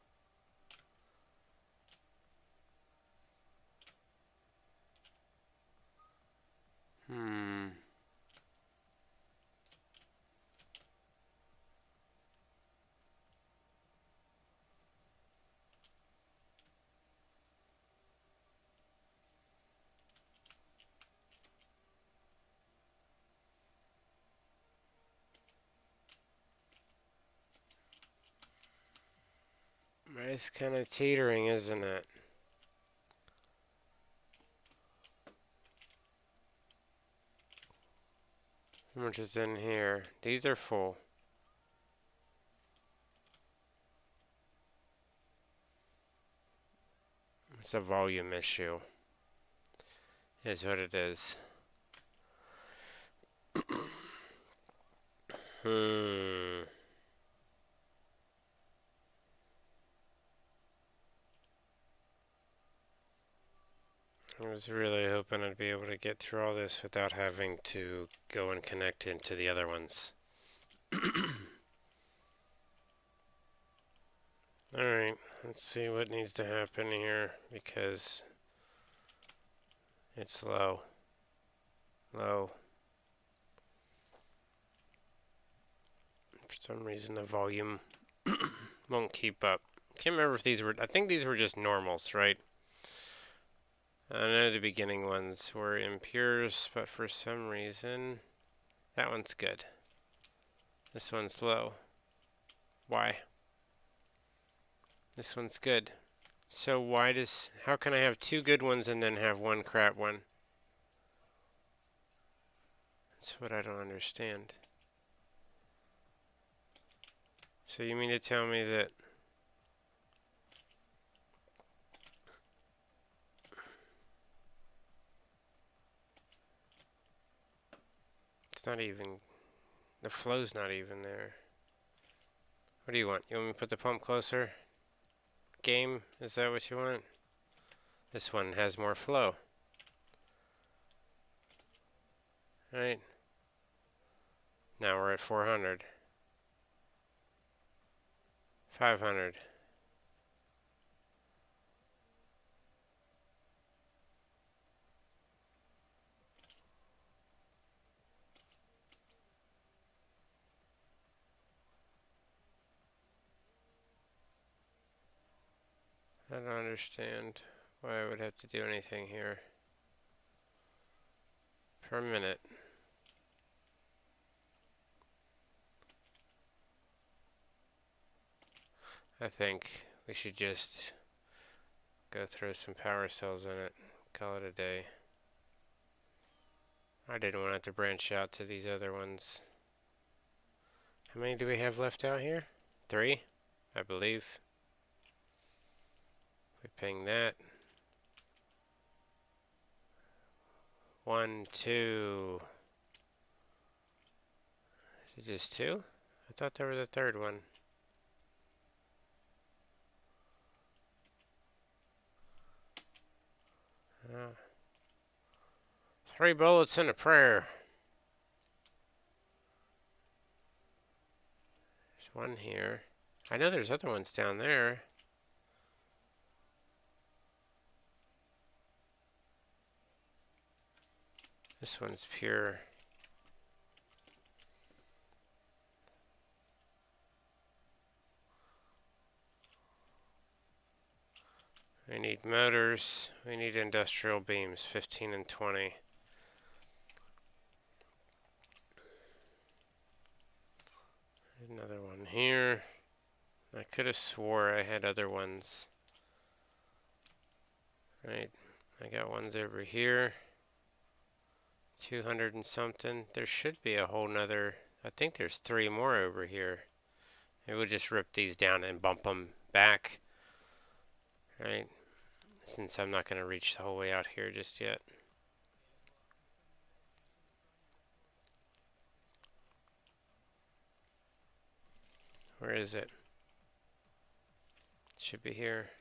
Hmm. It's kind of teetering, isn't it? How much is in here? These are full. It's a volume issue. Is what it is. Hmm. I was really hoping I'd be able to get through all this without having to go and connect into the other ones. Alright, let's see what needs to happen here, because it's low. Low. For some reason the volume won't keep up. Can't remember if these were, I think these were just normals, right? I know the beginning ones were impures, but for some reason, that one's good. This one's low. Why? This one's good. So how can I have two good ones and then have one crap one? That's what I don't understand. So you mean to tell me that it's not even, the flow's not even there. What do you want? You want me to put the pump closer? Game, is that what you want? This one has more flow. Right? Now we're at 400. 500. I don't understand why I would have to do anything here. Per minute. I think we should just go throw some power cells in it. Call it a day. I didn't want it to branch out to these other ones. How many do we have left out here? 3, I believe. We ping that. 1, 2. Is it just 2? I thought there was a third one. Oh. 3 bullets and a prayer. There's one here. I know there's other ones down there. This one's pure. We need motors. We need industrial beams, 15 and 20. Another one here. I could have swore I had other ones. Right, I got ones over here. 200 and something. There should be a whole nother. I think there's 3 more over here. Maybe we'll just rip these down and bump them back. Right, since I'm not going to reach the whole way out here just yet. Where is it? It should be here.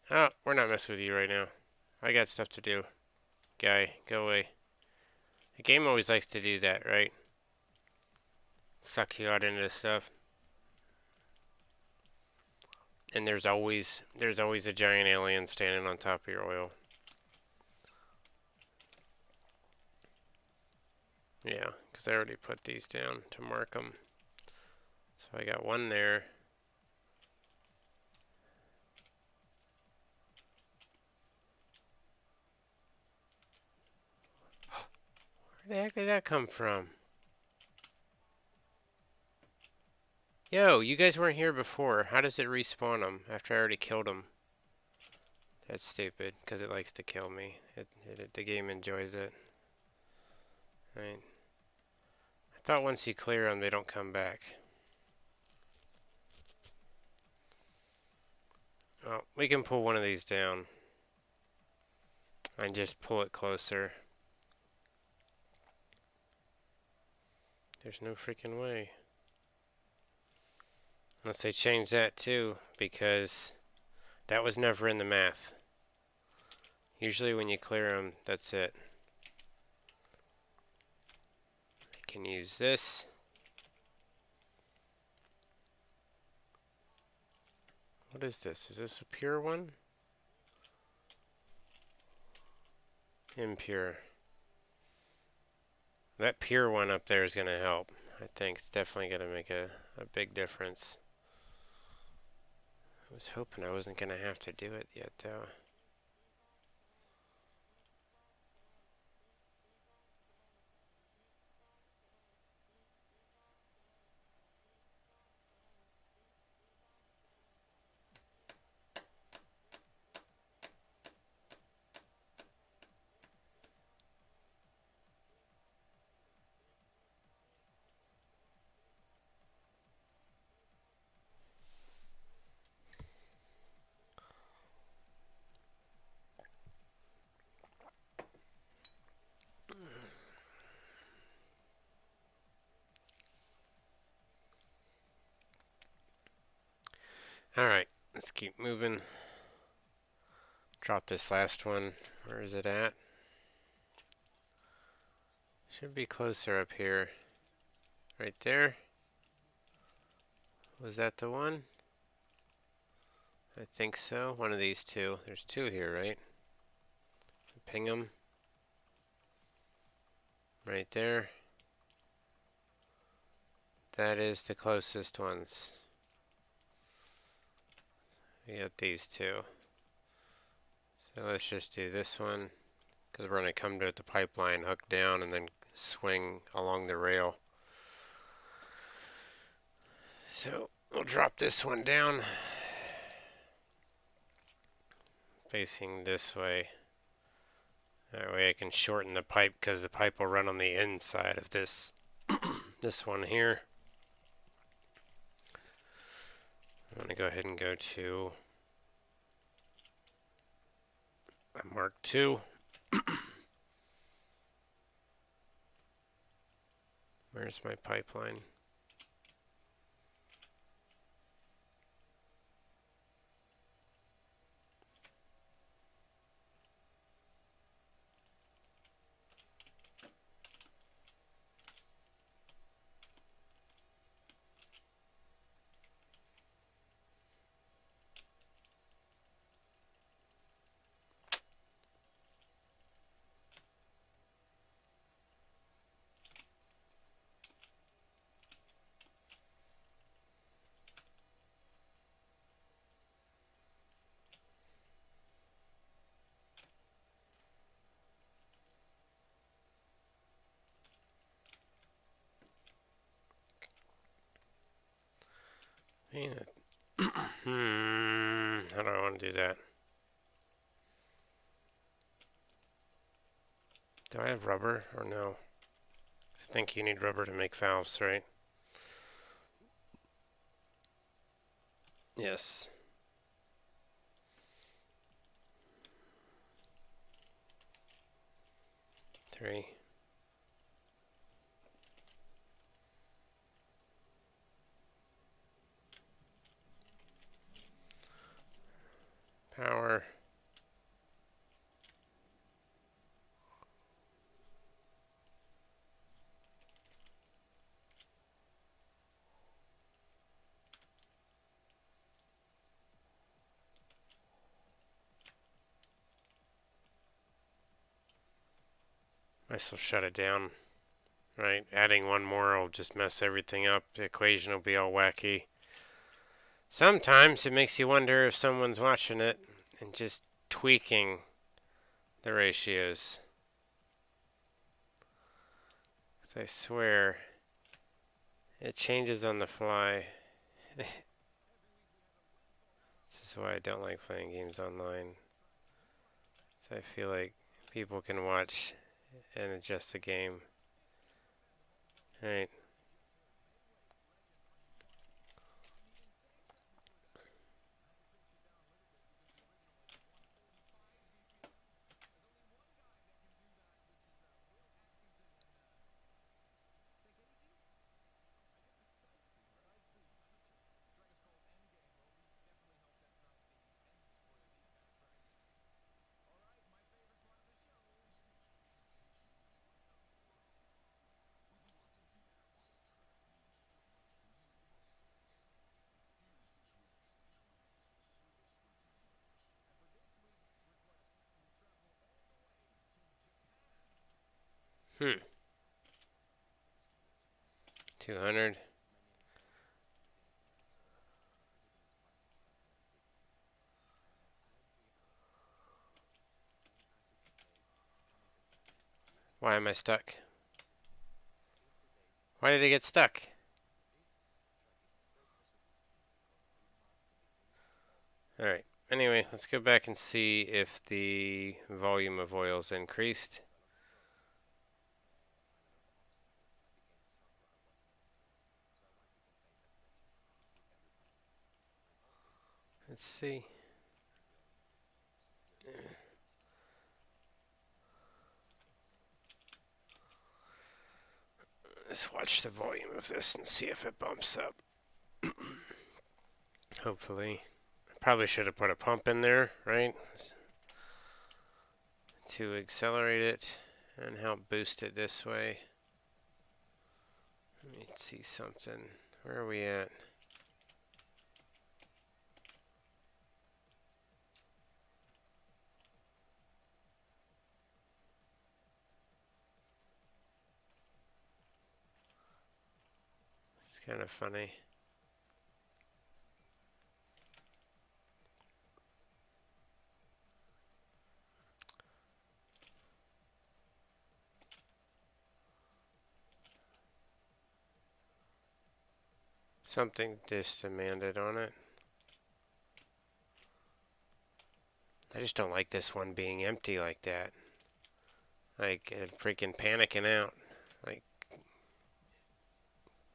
Oh, we're not messing with you right now. I got stuff to do. Guy, go away. The game always likes to do that, right? Suck you out into this stuff. And there's always a giant alien standing on top of your oil. Yeah, because I already put these down to mark them. So I got one there. Where the heck did that come from? Yo, you guys weren't here before. How does it respawn them after I already killed them? That's stupid, because it likes to kill me. The game enjoys it. Right. I thought once you clear them, they don't come back. Oh, we can pull one of these down. And just pull it closer. There's no freaking way. Unless they change that too, because That was never in the math. Usually when you clear them, that's it. I can use this. What is this? Is this a pure one? Impure. That pure one up there is going to help. I think it's definitely going to make a big difference. I was hoping I wasn't going to have to do it yet, though. Alright, let's keep moving. Drop this last one. Where is it at? Should be closer up here. Right there. Was that the one? I think so. One of these two. There's two here, right? Ping them. Right there. That is the closest ones. We got these two. So let's just do this one, because we're going to come to the pipeline, hook down, and then swing along the rail. So we'll drop this one down, facing this way. That way I can shorten the pipe, because the pipe will run on the inside of this this one here. I'm going to go ahead and go to Mark II. Where's my pipeline? How do I want to do that? Do I have rubber or no? I think you need rubber to make valves, right? Yes. Three. Power. This will shut it down, right? Adding one more will just mess everything up. The equation will be all wacky. Sometimes it makes you wonder if someone's watching it and just tweaking the ratios. 'Cause I swear, it changes on the fly. This is why I don't like playing games online. So I feel like people can watch and adjust the game. Alright. Hmm. 200. Why am I stuck? Why did it get stuck? Alright. Anyway, let's go back and see if the volume of oil's increased. Let's see. Let's watch the volume of this and see if it bumps up. Hopefully. Probably should have put a pump in there, right? To accelerate it and help boost it this way. Let me see something. Where are we at? It's kind of funny. Something just demanded on it. I just don't like this one being empty like that. Like, freaking panicking out. Like,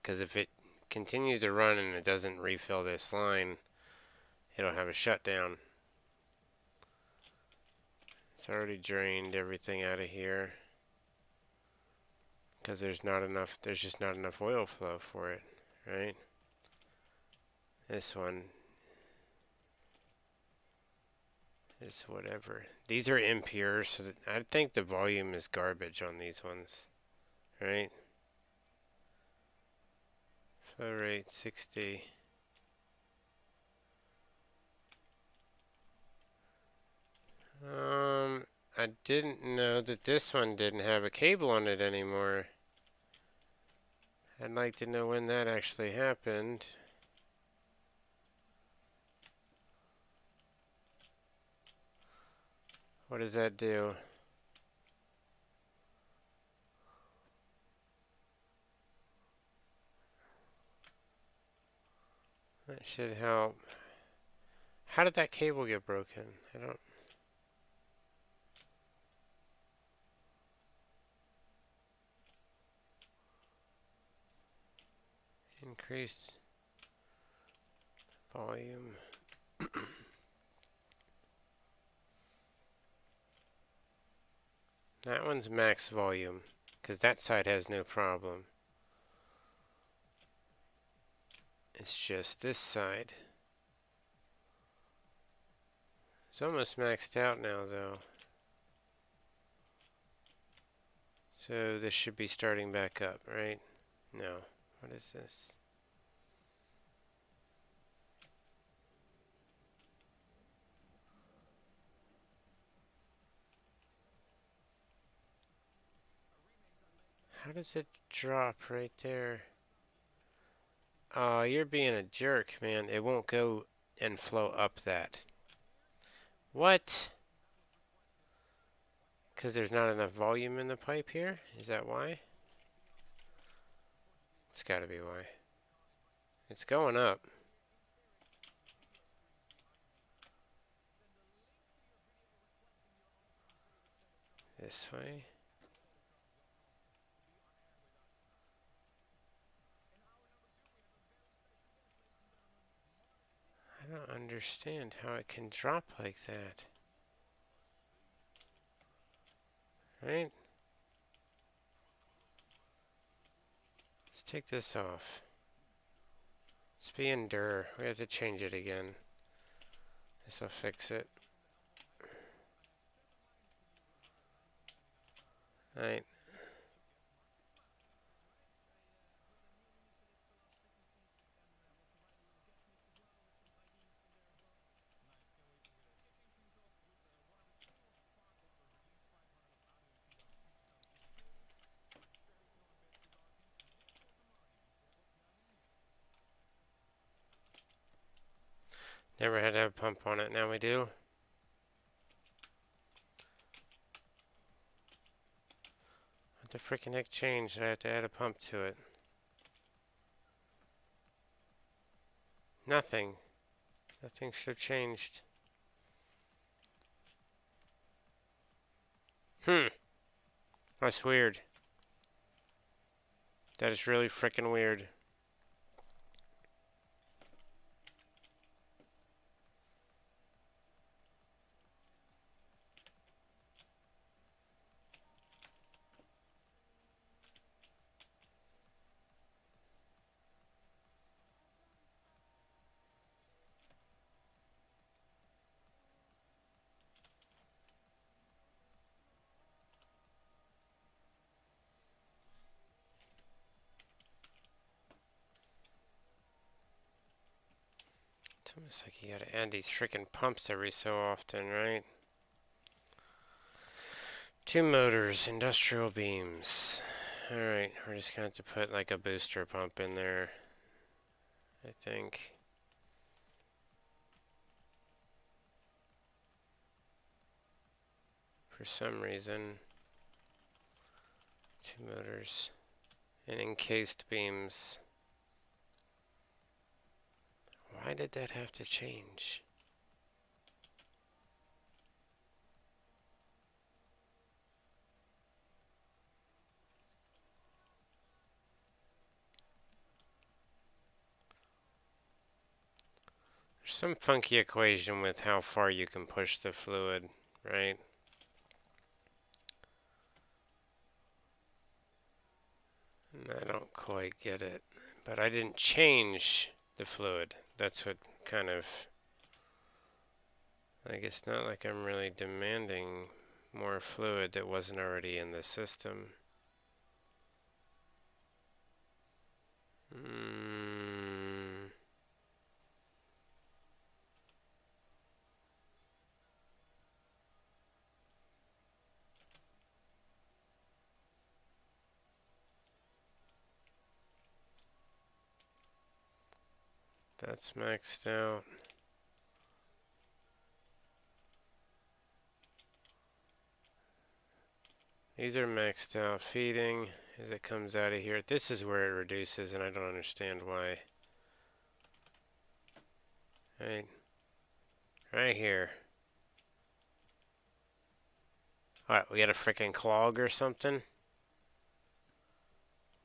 because if it continues to run and it doesn't refill this line, it'll have a shutdown. It's already drained everything out of here. Because there's just not enough oil flow for it, right? This one is whatever. These are impure, so I think the volume is garbage on these ones, right? Flow rate 60. I didn't know that this one didn't have a cable on it anymore. I'd like to know when that actually happened. What does that do? That should help. How did that cable get broken? I don't... Increased volume. That one's max volume, because that side has no problem. It's just this side. It's almost maxed out now, though. So this should be starting back up, right? No. What is this? How does it drop right there? Oh, you're being a jerk, man. It won't go and flow up that. What? Because there's not enough volume in the pipe here? Is that why? It's gotta be why. It's going up. This way. I don't understand how it can drop like that. Right? Let's take this off. It's being dir. We have to change it again. This will fix it. Right. Never had to have a pump on it, now we do. What the frickin' heck changed? I have to add a pump to it. Nothing. Nothing should have changed. That's weird. That is really frickin' weird. It's almost like you gotta add these frickin' pumps every so often, right? 2 motors, industrial beams. Alright, we're just gonna have to put like a booster pump in there, I think. For some reason. 2 motors and encased beams. Why did that have to change? There's some funky equation with how far you can push the fluid, right? And I don't quite get it. But I didn't change the fluid. That's what kind of... Like, it's not like I'm really demanding more fluid that wasn't already in the system. That's maxed out. These are maxed out. Feeding as it comes out of here. This is where it reduces, and I don't understand why. Right here. Alright, we got a freaking clog or something?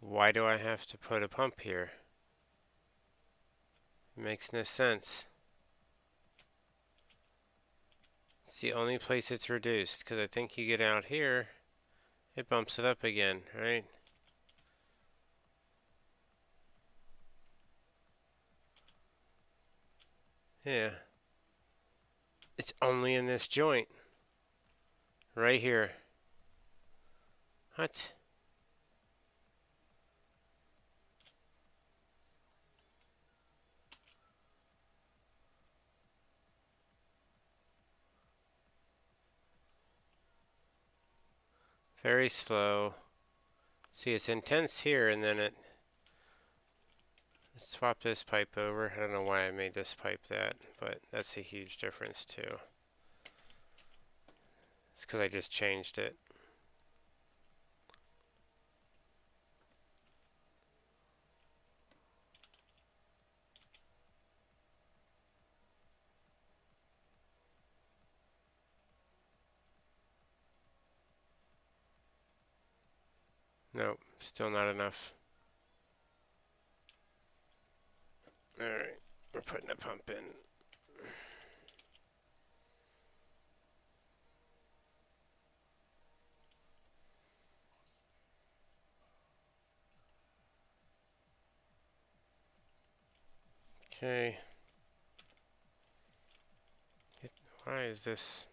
Why do I have to put a pump here? It makes no sense. It's the only place it's reduced, because I think you get out here, it bumps it up again, right? Yeah. It's only in this joint. Right here. What? Very slow. See, it's intense here, and then it... Let's swap this pipe over. I don't know why I made this pipe that, but that's a huge difference too. It's because I just changed it. Nope, still not enough. Alright, we're putting a pump in. Okay. Why is this?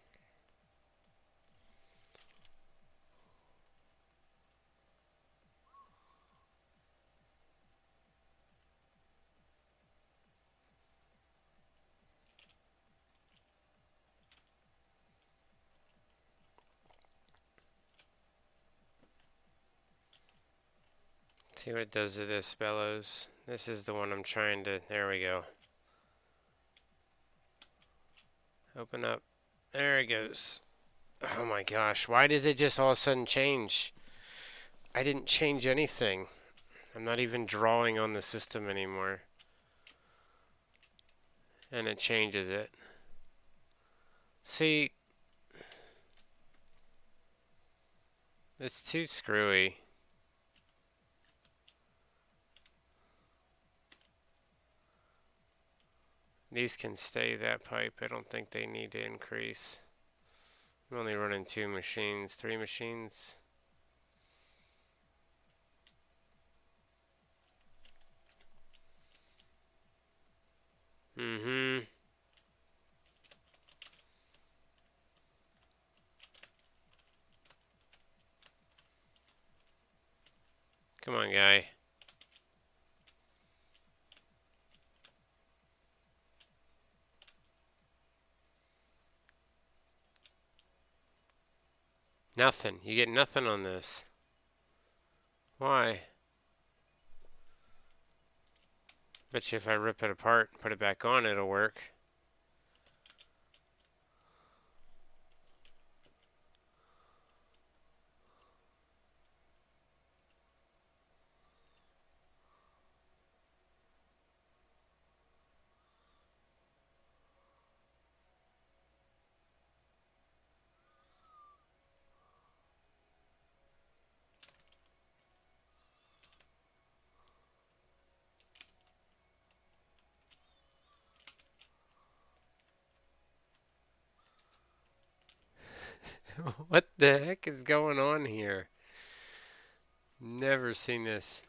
See what it does to this bellows. This is the one I'm trying to... There we go. Open up. There it goes. Oh my gosh, why does it just all of a sudden change? I didn't change anything. I'm not even drawing on the system anymore. And it changes it. See, it's too screwy. These can stay that pipe. I don't think they need to increase. I'm only running 2 machines, 3 machines. Mm-hmm. Come on, guy. Nothing. You get nothing on this. Why? Bet you if I rip it apart and put it back on, it'll work. What the heck is going on here? Never seen this.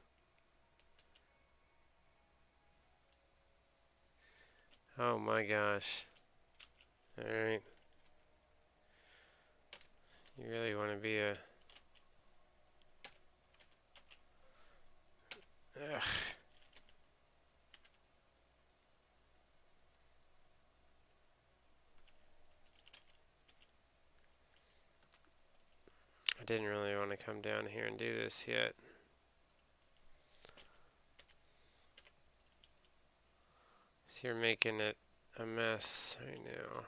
Oh my gosh. Alright. You really want to be a... Ugh. I didn't really want to come down here and do this yet. So you're making it a mess right now.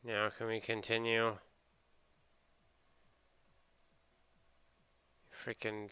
Now can we continue? Freaking...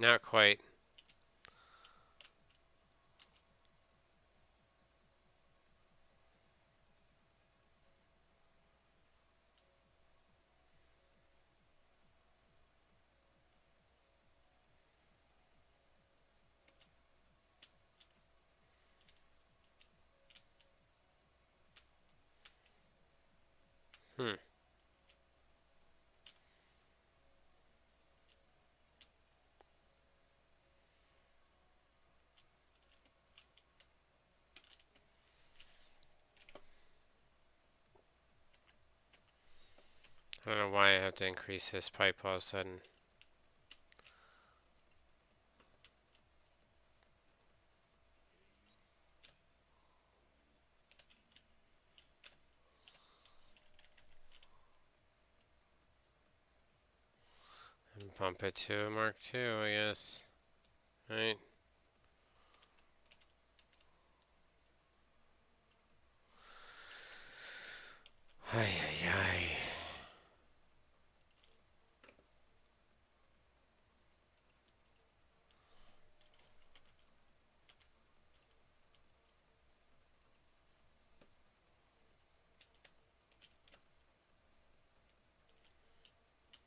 Not quite. Hmm. I don't know why I have to increase this pipe all of a sudden. And bump it to a Mark II, I guess. Right? Ay, ay, ay.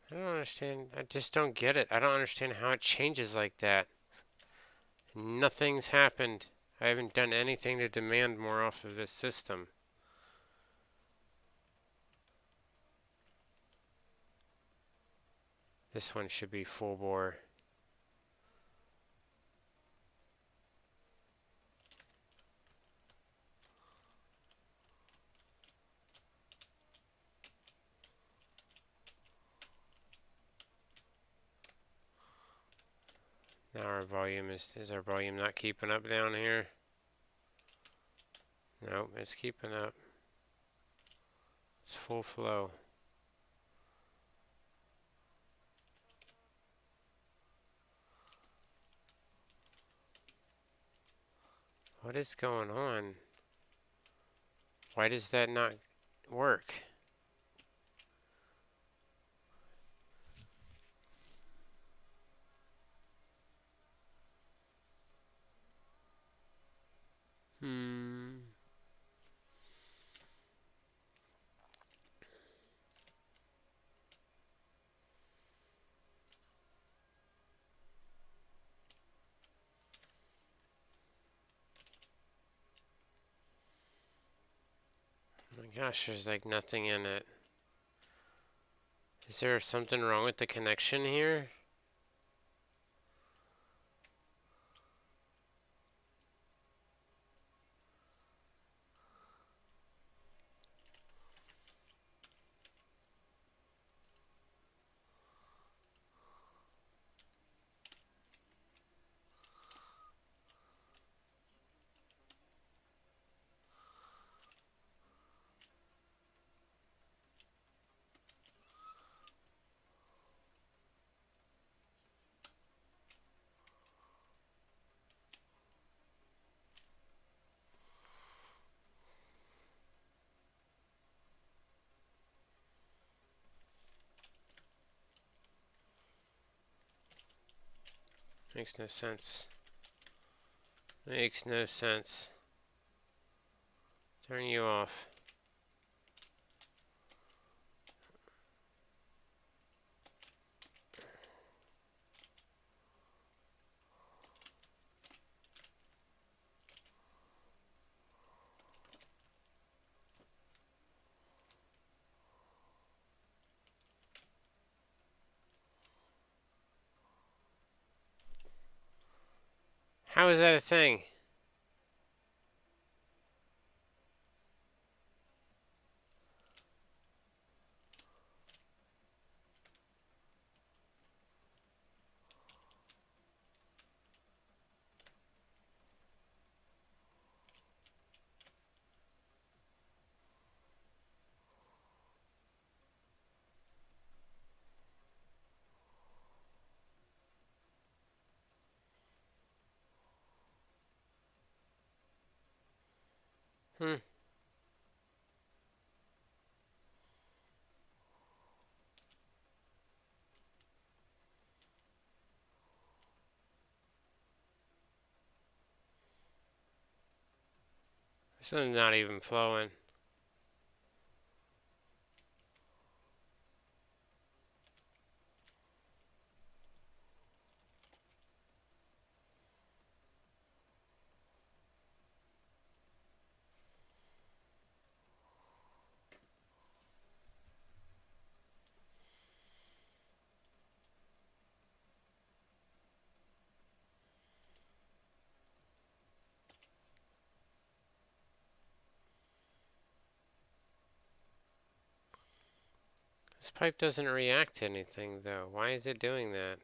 I don't understand. I just don't get it. I don't understand how it changes like that. Nothing's happened. I haven't done anything to demand more off of this system. This one should be full bore. Now our volume is our volume not keeping up down here? Nope, it's keeping up. It's full flow. What is going on? Why does that not work? Oh my gosh, there's like nothing in it. Is there something wrong with the connection here? Makes no sense. Makes no sense. Turn you off. How is that a thing? Hmm. This one's not even flowing. This pipe doesn't react to anything though. Why is it doing that?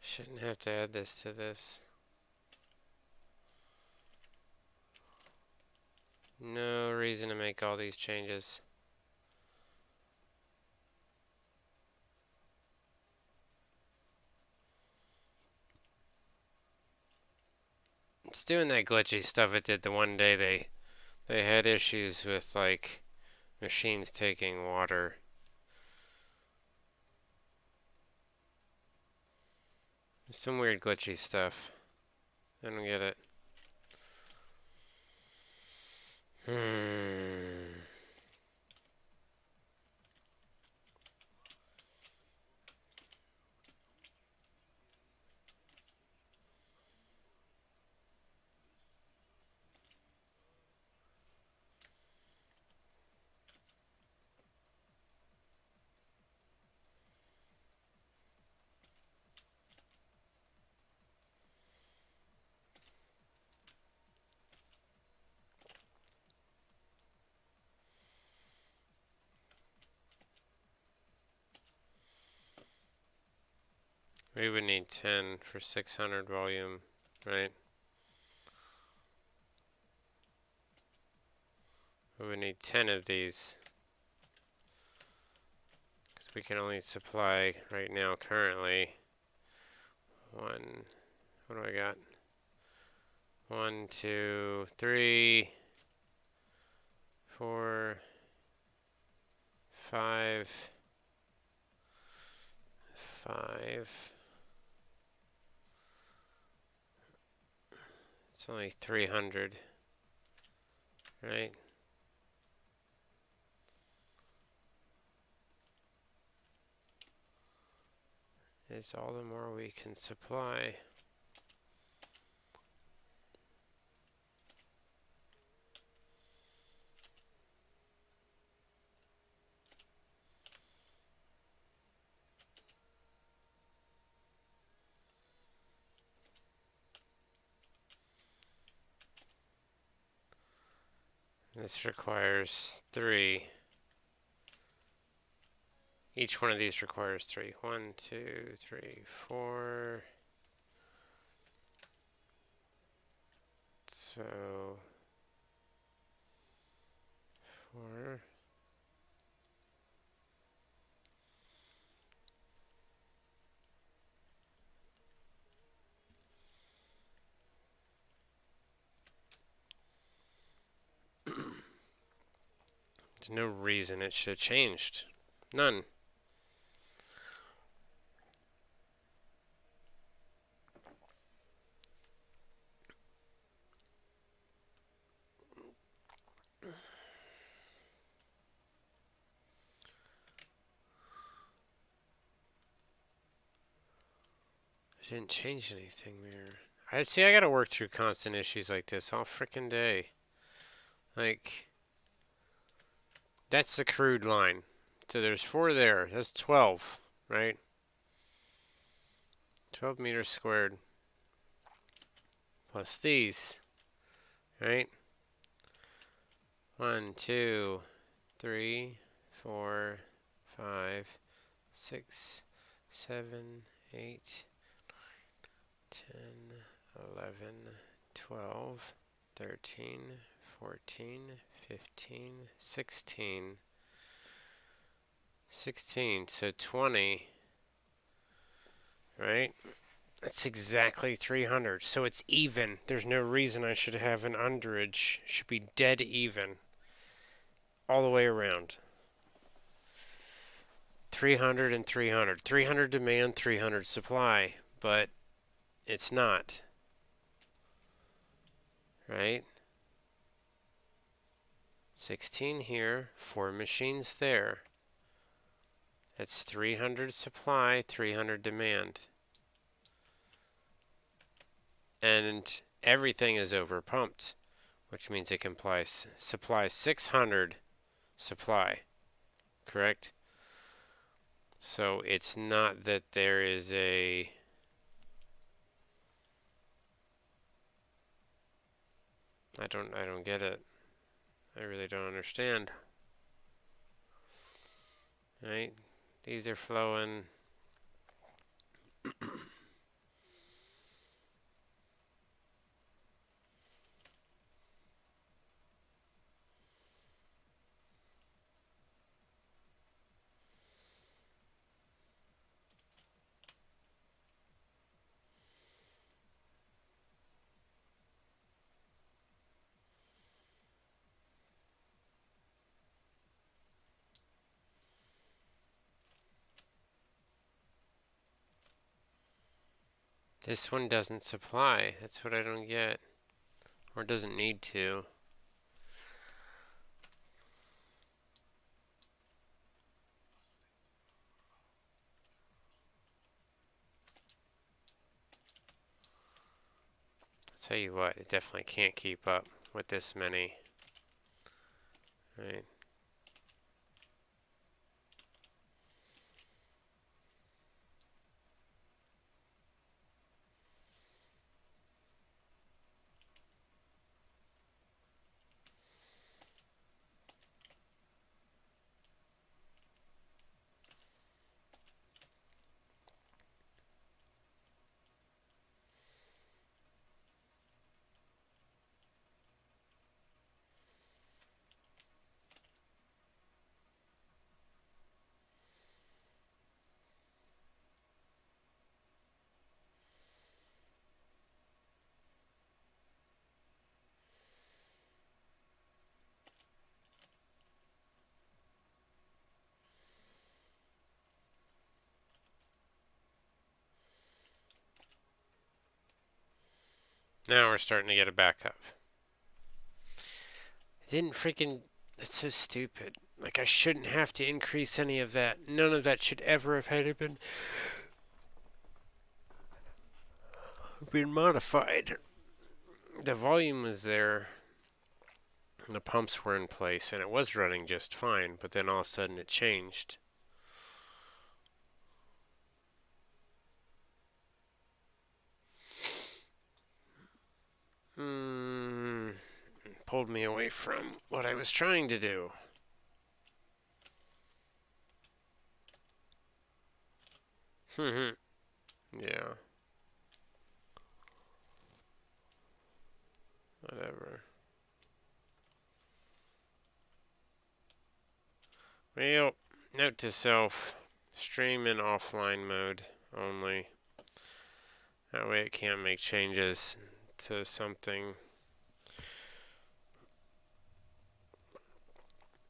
Shouldn't have to add this to this. No reason to make all these changes. It's doing that glitchy stuff it did the one day they had issues with like machines taking water. Some weird glitchy stuff. I don't get it. We would need 10 for 600 volume, right? We would need 10 of these. Because we can only supply right now currently one. What do I got? 1, 2, 3, 4, 5, 5. It's only 300, right? It's all the more we can supply. This requires 3. Each one of these requires 3. 1, 2, 3, 4. So 4. There's no reason it should have changed. None. I didn't change anything there. I gotta work through constant issues like this all frickin' day. Like, that's the crude line. So there's 4 there. That's 12, right? 12 meters squared. Plus these, right? 1, 2, 3, 4, 5, 6, 7, 8, 10, 11, 12, 13, 14, 15, 16. 16, so 20, right? That's exactly 300. So it's even. There's no reason I should have an underage. It should be dead even. All the way around. 300 and 300. 300 demand, 300 supply. But it's not. Right? 16 here, 4 machines there. That's 300 supply, 300 demand. And everything is overpumped, which means it can supply 600 supply, correct? So it's not that there is a I don't get it. I really don't understand. Right? These are flowing. This one doesn't supply. That's what I don't get. Or doesn't need to. I'll tell you what, it definitely can't keep up with this many. Right? Now we're starting to get it back up. It didn't freaking... That's so stupid. Like, I shouldn't have to increase any of that. None of that should ever have had been modified. The volume was there. The pumps were in place, and it was running just fine, but then all of a sudden it changed. Pulled me away from what I was trying to do. Yeah. Whatever. Well, note to self, stream in offline mode only. That way it can't make changes to something.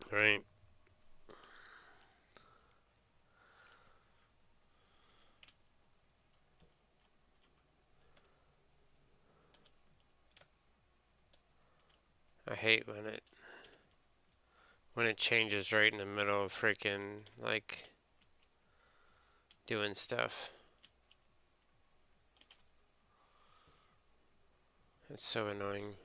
Right? I hate when it changes right in the middle of freaking, like, doing stuff. It's so annoying.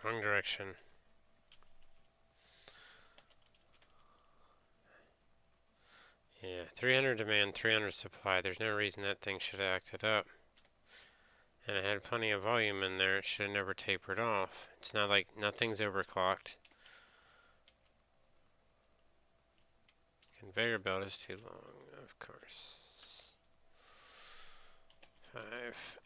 Wrong direction. Yeah, 300 demand, 300 supply. There's no reason that thing should have acted up. And it had plenty of volume in there. It should have never tapered off. It's not like nothing's overclocked. Conveyor belt is too long, of course. 5.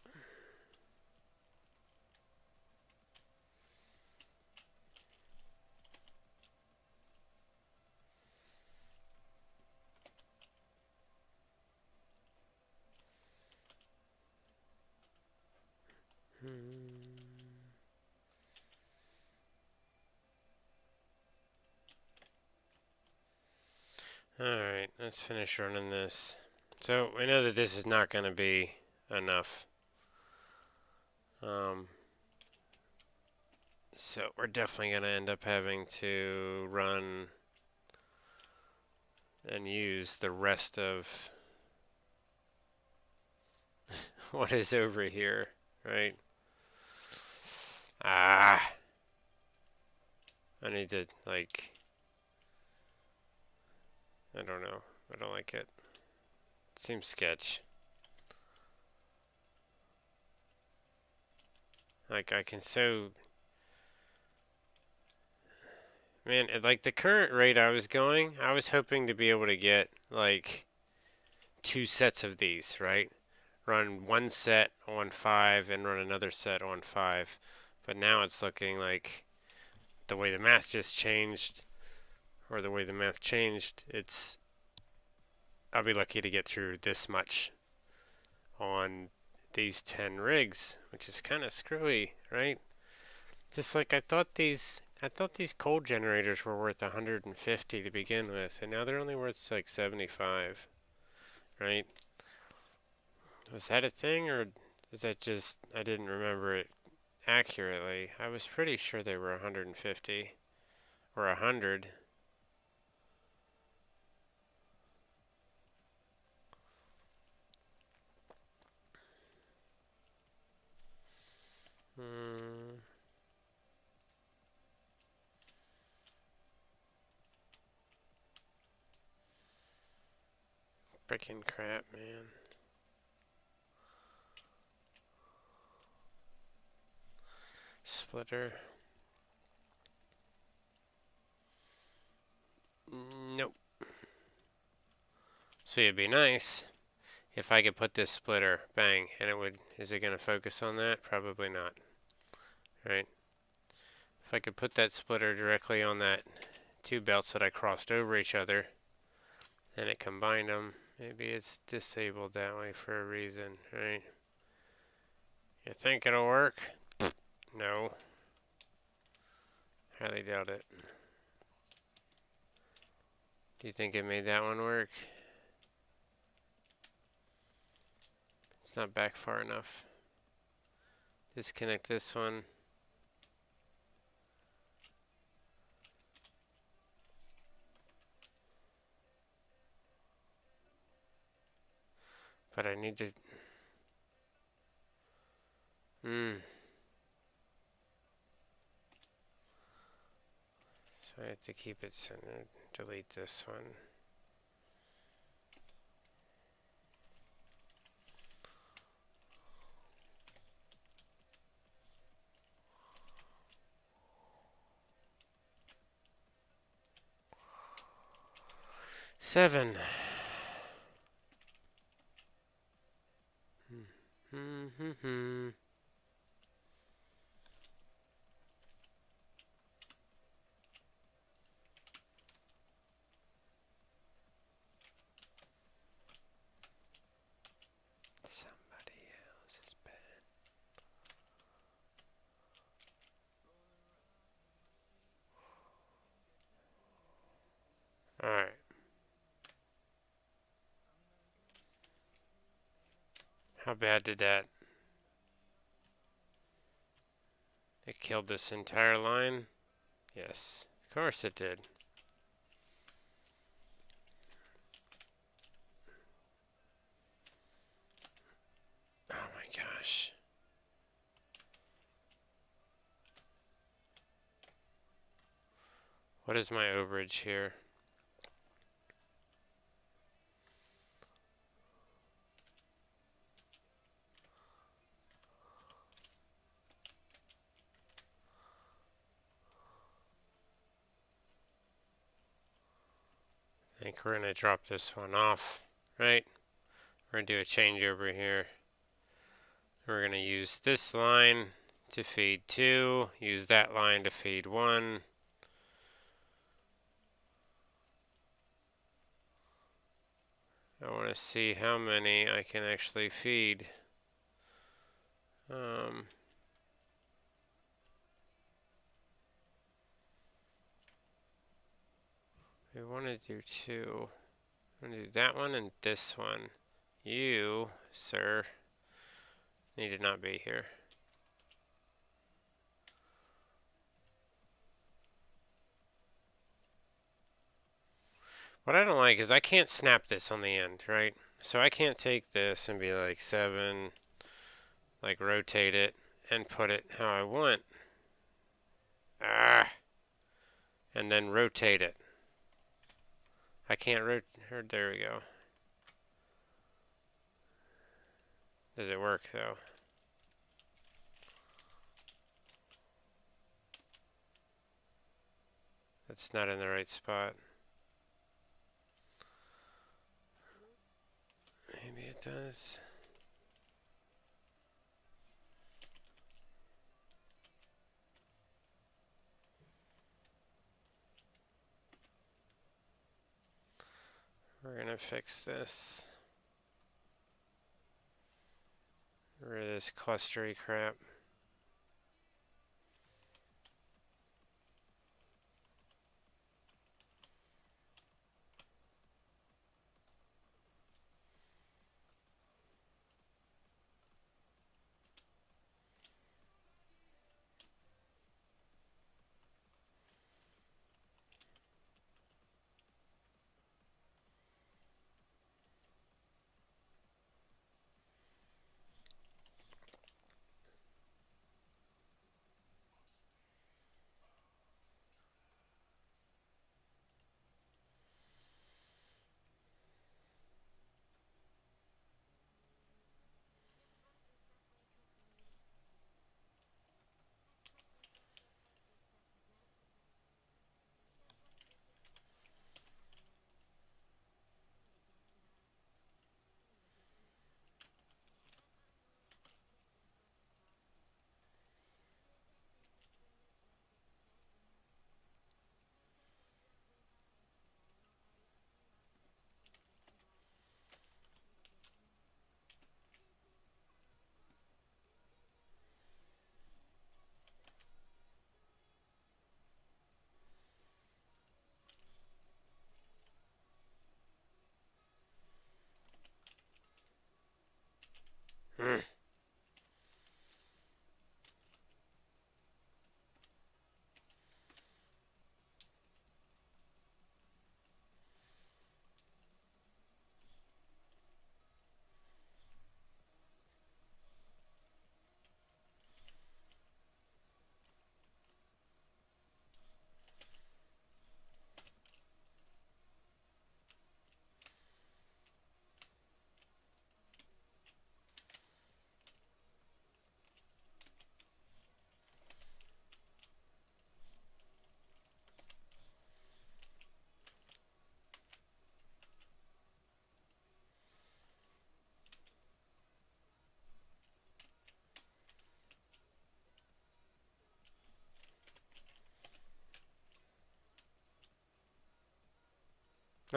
Alright, let's finish running this. So, we know that this is not going to be enough. So, we're definitely going to end up having to run and use the rest of what is over here, right? I need to, like, I don't know. I don't like it. It seems sketch. Like, I can so... Man, at, like, the current rate I was going, I was hoping to be able to get, like, 2 sets of these, right? Run one set on 5 and run another set on 5. But now it's looking like the way the math just changed, or the way the math changed, I'll be lucky to get through this much on these 10 rigs, which is kind of screwy, right? Just like I thought these coal generators were worth 150 to begin with, and now they're only worth like 75, right? Was that a thing, or is that just I didn't remember it accurately? I was pretty sure they were 150 or 100. Freaking crap, man. Splitter. Nope. So it'd be nice if I could put this splitter, bang, and it would, is it going to focus on that? Probably not, right? If I could put that splitter directly on that 2 belts that I crossed over each other, and it combined them, maybe it's disabled that way for a reason, right? You think it'll work? No. Highly doubt it. Do you think it made that one work? It's not back far enough. Disconnect this one. But I need to... So I have to keep it centered. Delete this one. Seven. Somebody else's bed. Alright. How bad did that? It killed this entire line? Yes, of course it did. Oh my gosh. What is my overage here? I think we're going to drop this one off, right? We're going to do a changeover here. We're going to use this line to feed 2, use that line to feed 1. I want to see how many I can actually feed. We want to do 2. I'm going to do that one and this one. You, sir, need to not be here. What I don't like is I can't snap this on the end, right? So I can't take this and be like 7, like rotate it and put it how I want. And then rotate it. I can't rotate, there we go. Does it work though? That's not in the right spot. maybe it does. We're gonna fix this. Get rid of this clustery crap.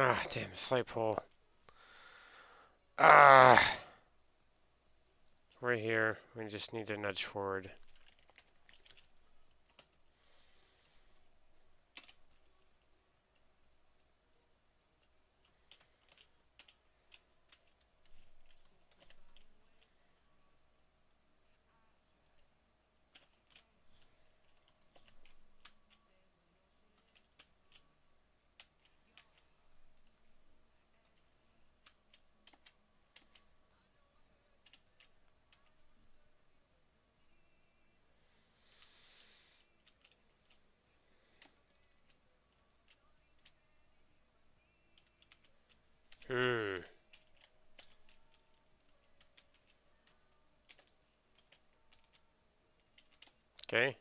Ah, damn, slight pull. Ah! We're here. We just need to nudge forward. Hmm. Okay.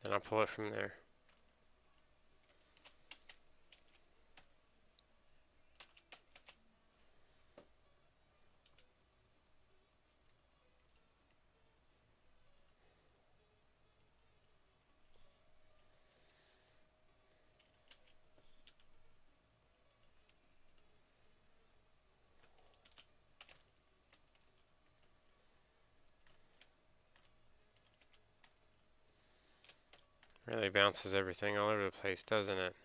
Then I'll pull it from there. Really bounces everything all over the place, doesn't it?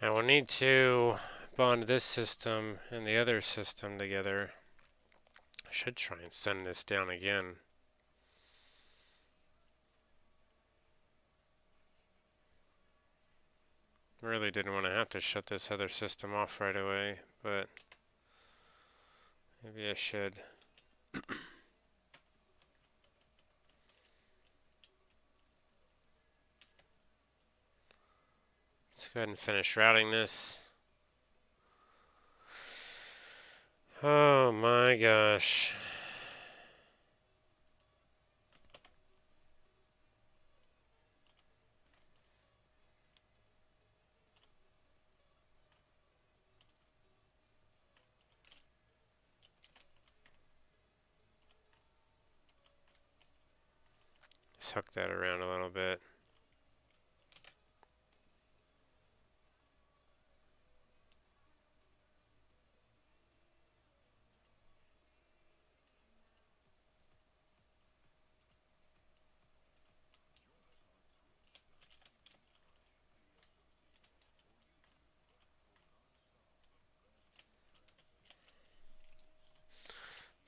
I will need to bond this system and the other system together. I should try and send this down again. Really didn't want to have to shut this other system off right away, but maybe I should. Let's go ahead and finish routing this. Oh my gosh. Let's hook that around a little bit.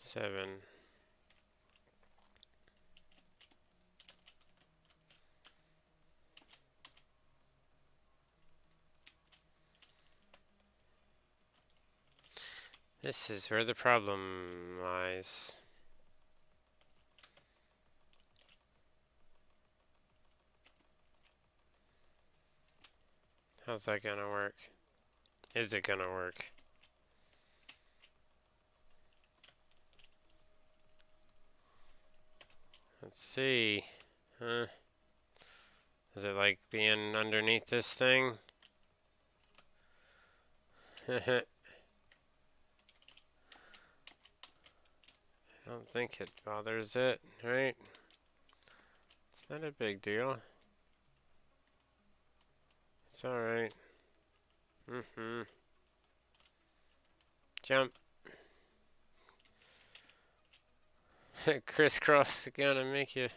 Seven. This is where the problem lies. How's that gonna work? Is it gonna work? Let's see. Huh? Is it like being underneath this thing? I don't think it bothers it, right? It's not a big deal. It's alright. Jump. Crisscross gonna make you.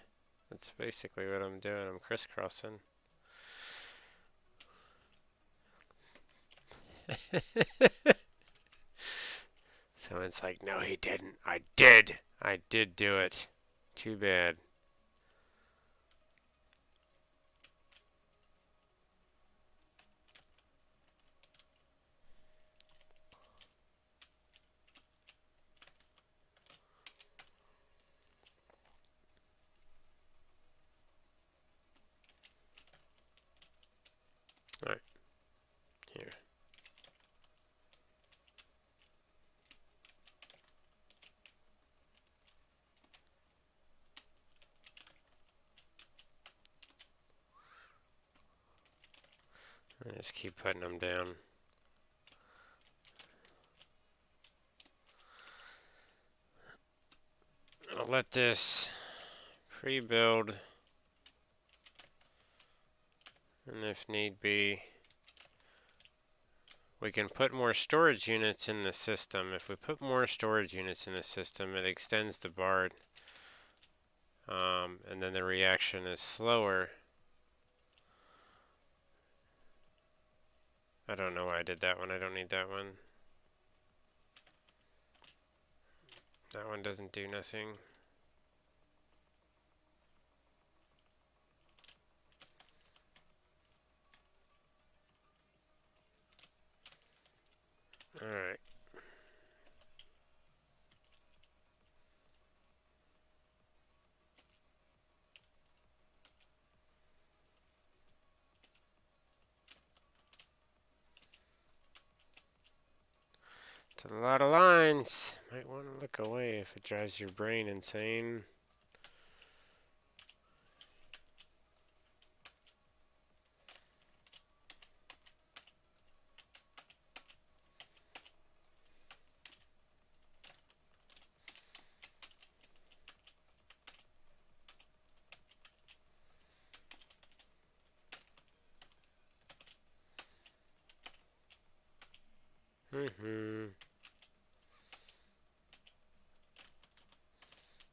That's basically what I'm doing. I'm crisscrossing. Someone's like, no, he didn't. I did. I did do it. Too bad. Alright. Here. I just keep putting them down. I'll let this pre-build, and if need be, we can put more storage units in the system. If we put more storage units in the system, it extends the BART, and then the reaction is slower. I don't know why I did that one. I don't need that one. That one doesn't do nothing. Alright. It's a lot of lines. Might want to look away if it drives your brain insane.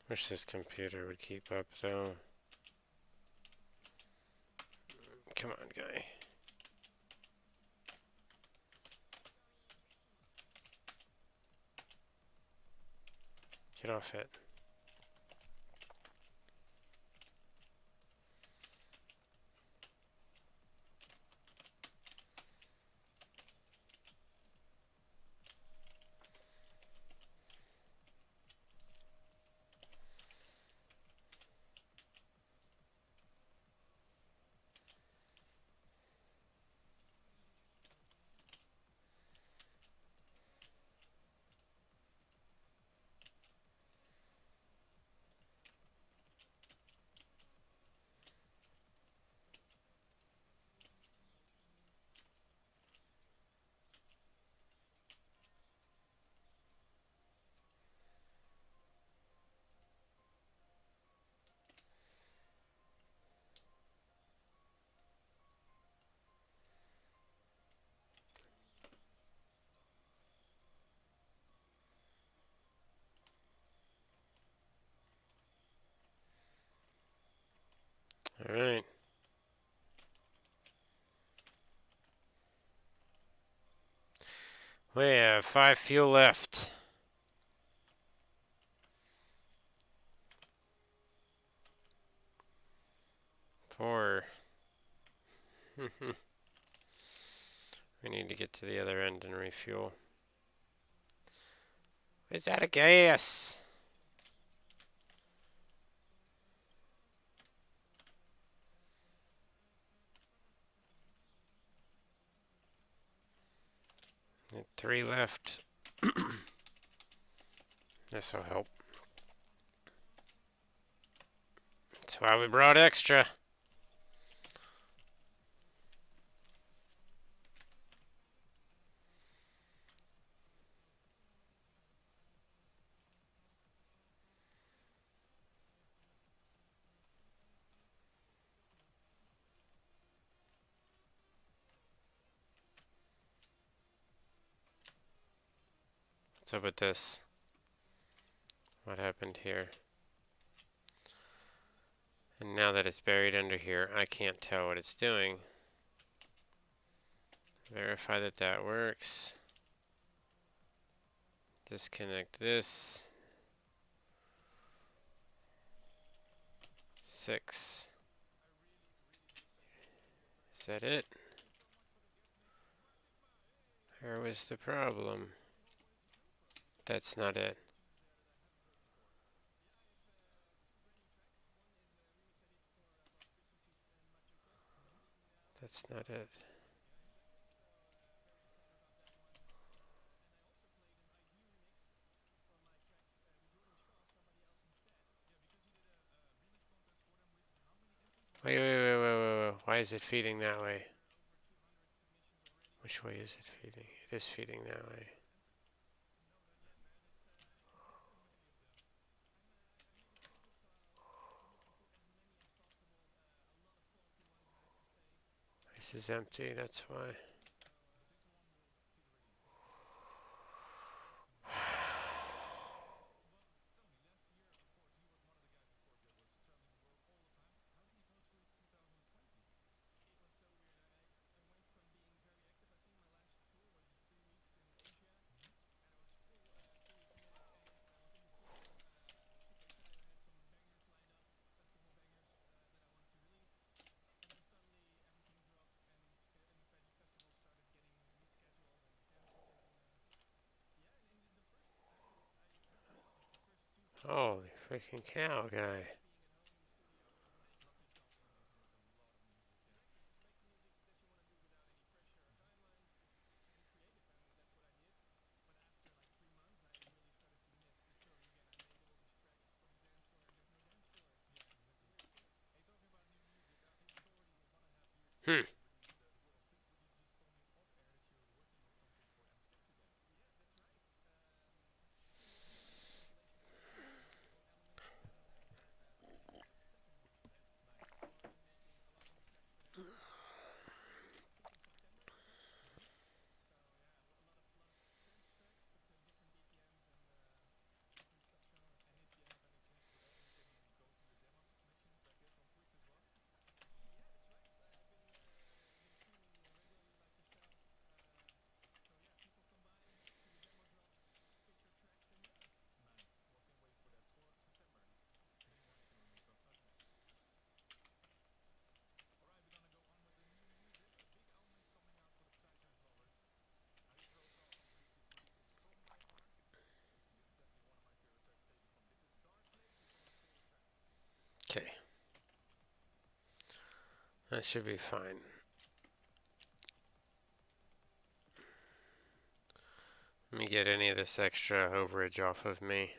Wish this computer would keep up though. Come on, guy. Get off it. Alright. We have 5 fuel left. Four. We need to get to the other end and refuel. Is that a gas? Got 3 left. This'll help. That's why we brought extra. What's up with this? What happened here? And now that it's buried under here, I can't tell what it's doing. Verify that that works. Disconnect this. 6. Is that it? Where was the problem? That's not it. That's not it. Wait. Why is it feeding that way? Which way is it feeding? It is feeding that way. This is empty, that's why. Holy freaking cow, guy. Hmm. Okay. That should be fine. Let me get any of this extra overage off of me.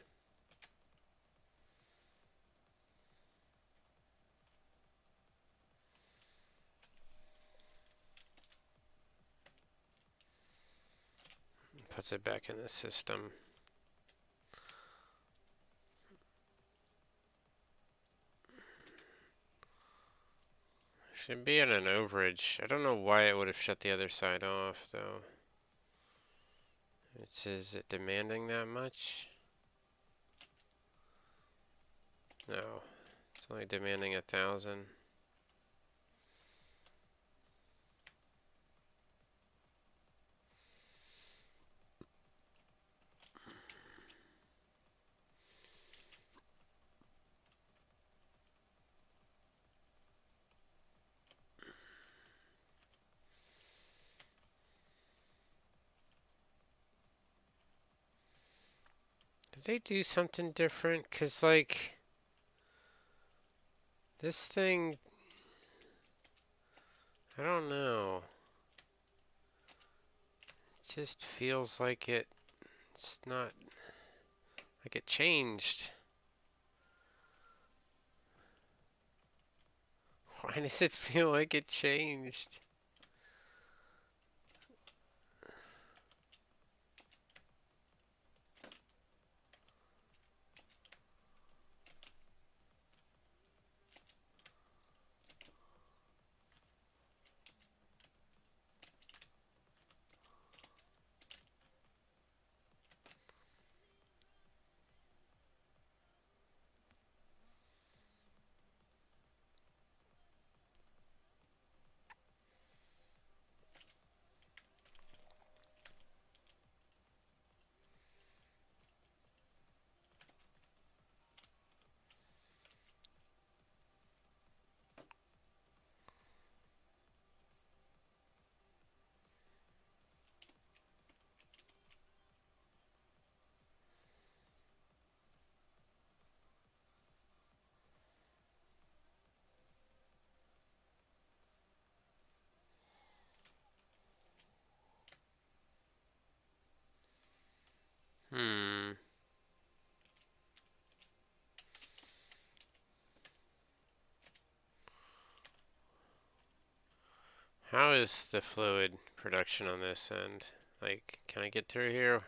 Puts it back in the system. Should be at an overage. I don't know why it would have shut the other side off, though. Is it demanding that much? No. It's only demanding 1,000. they do something different? 'Cause like this thing, I don't know. It just feels like it's not like it changed. Why does it feel like it changed? Hmm. How is the fluid production on this end? Like, can I get through here?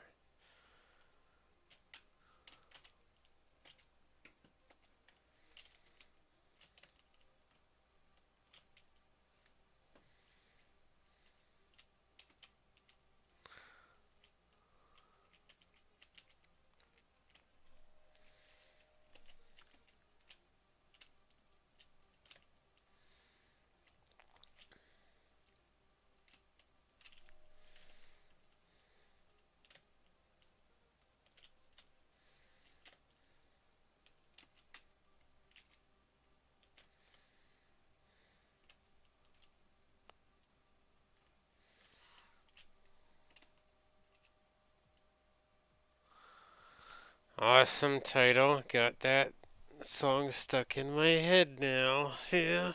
Awesome title. Got that song stuck in my head now. Yeah.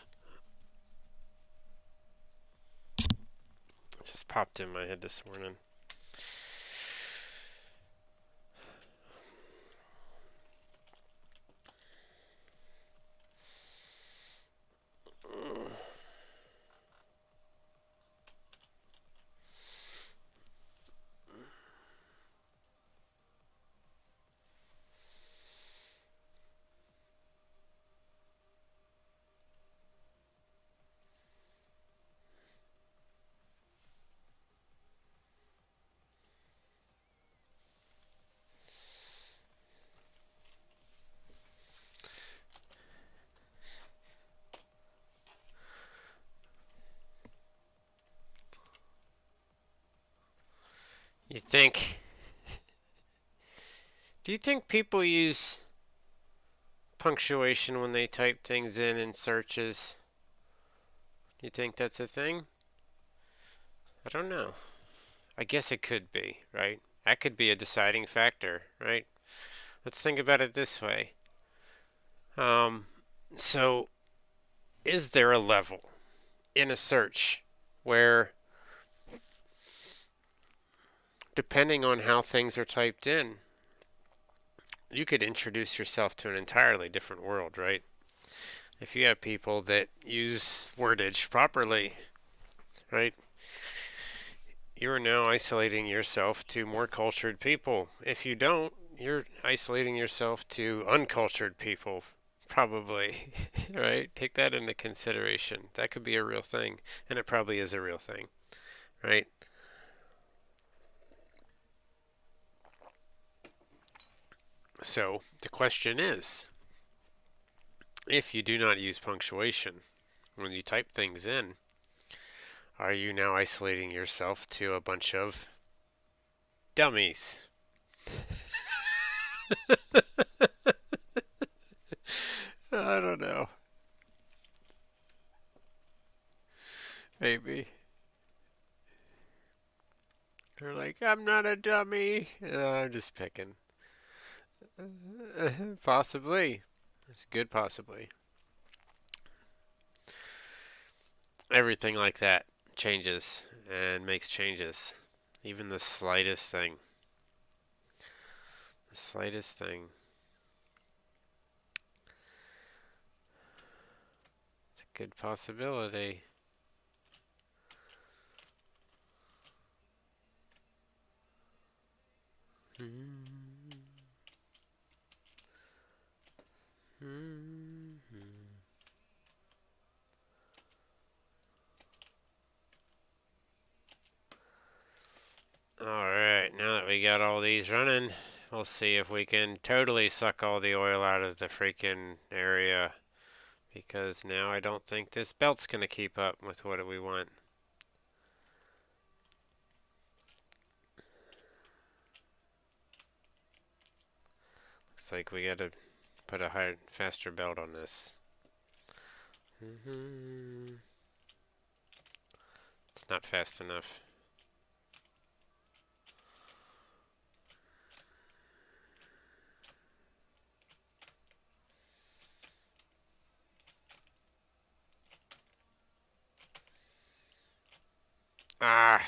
Just popped in my head this morning. You think? Do you think people use punctuation when they type things in searches? You think that's a thing? I don't know. I guess it could be, right? That could be a deciding factor, right? Let's think about it this way. Um, so, is there a level in a search where, depending on how things are typed in, you could introduce yourself to an entirely different world, right? If you have people that use wordage properly, right? You are now isolating yourself to more cultured people. If you don't, you're isolating yourself to uncultured people, probably, right? Take that into consideration. That could be a real thing, and it probably is a real thing, right? So the question is, if you do not use punctuation when you type things in, are you now isolating yourself to a bunch of dummies? I don't know. Maybe. They're like, I'm not a dummy. I'm just picking. Possibly. It's good possibly. Everything like that changes and makes changes. Even the slightest thing. The slightest thing. It's a good possibility. Alright, now that we got all these running, we'll see if we can totally suck all the oil out of the freaking area. Because now I don't think this belt's going to keep up with what we want. Looks like we got to put a higher, faster belt on this. It's not fast enough. Ah!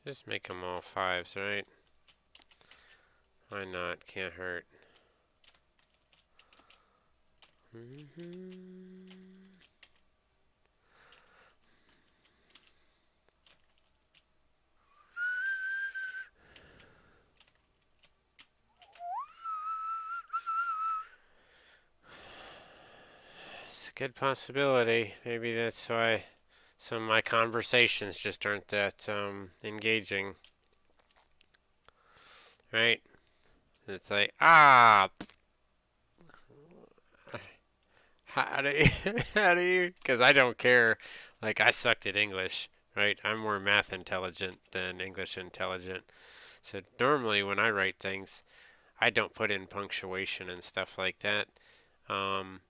Just make them all 5s, right? Why not? Can't hurt. It's a good possibility. Maybe that's why some of my conversations just aren't that engaging. Right? It's like, ah! How do you, how do you, because I don't care. Like, I sucked at English, right? I'm more math intelligent than English intelligent. So normally when I write things, I don't put in punctuation and stuff like that. Um,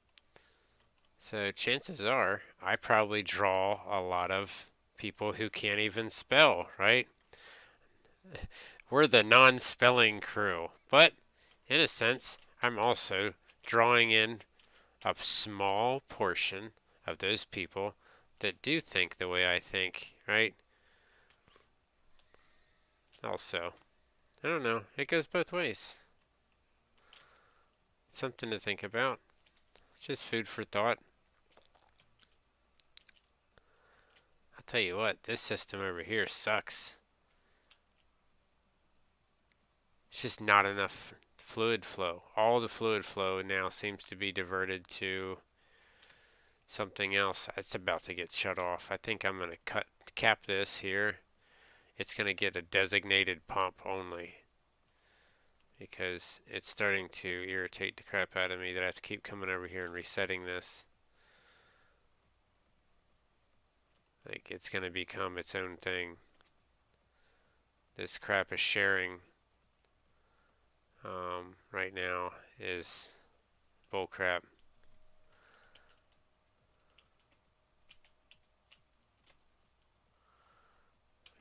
so chances are I probably draw a lot of people who can't even spell, right? We're the non-spelling crew. But in a sense, I'm also drawing in a small portion of those people that do think the way I think, right? Also, I don't know. It goes both ways. Something to think about. It's just food for thought. I'll tell you what, this system over here sucks. It's just not enough fluid flow. All the fluid flow now seems to be diverted to something else. It's about to get shut off. I think I'm going to cap this here. It's going to get a designated pump only, because it's starting to irritate the crap out of me that I have to keep coming over here and resetting this. Like, it's going to become its own thing. This crap is sharing right now is bull crap.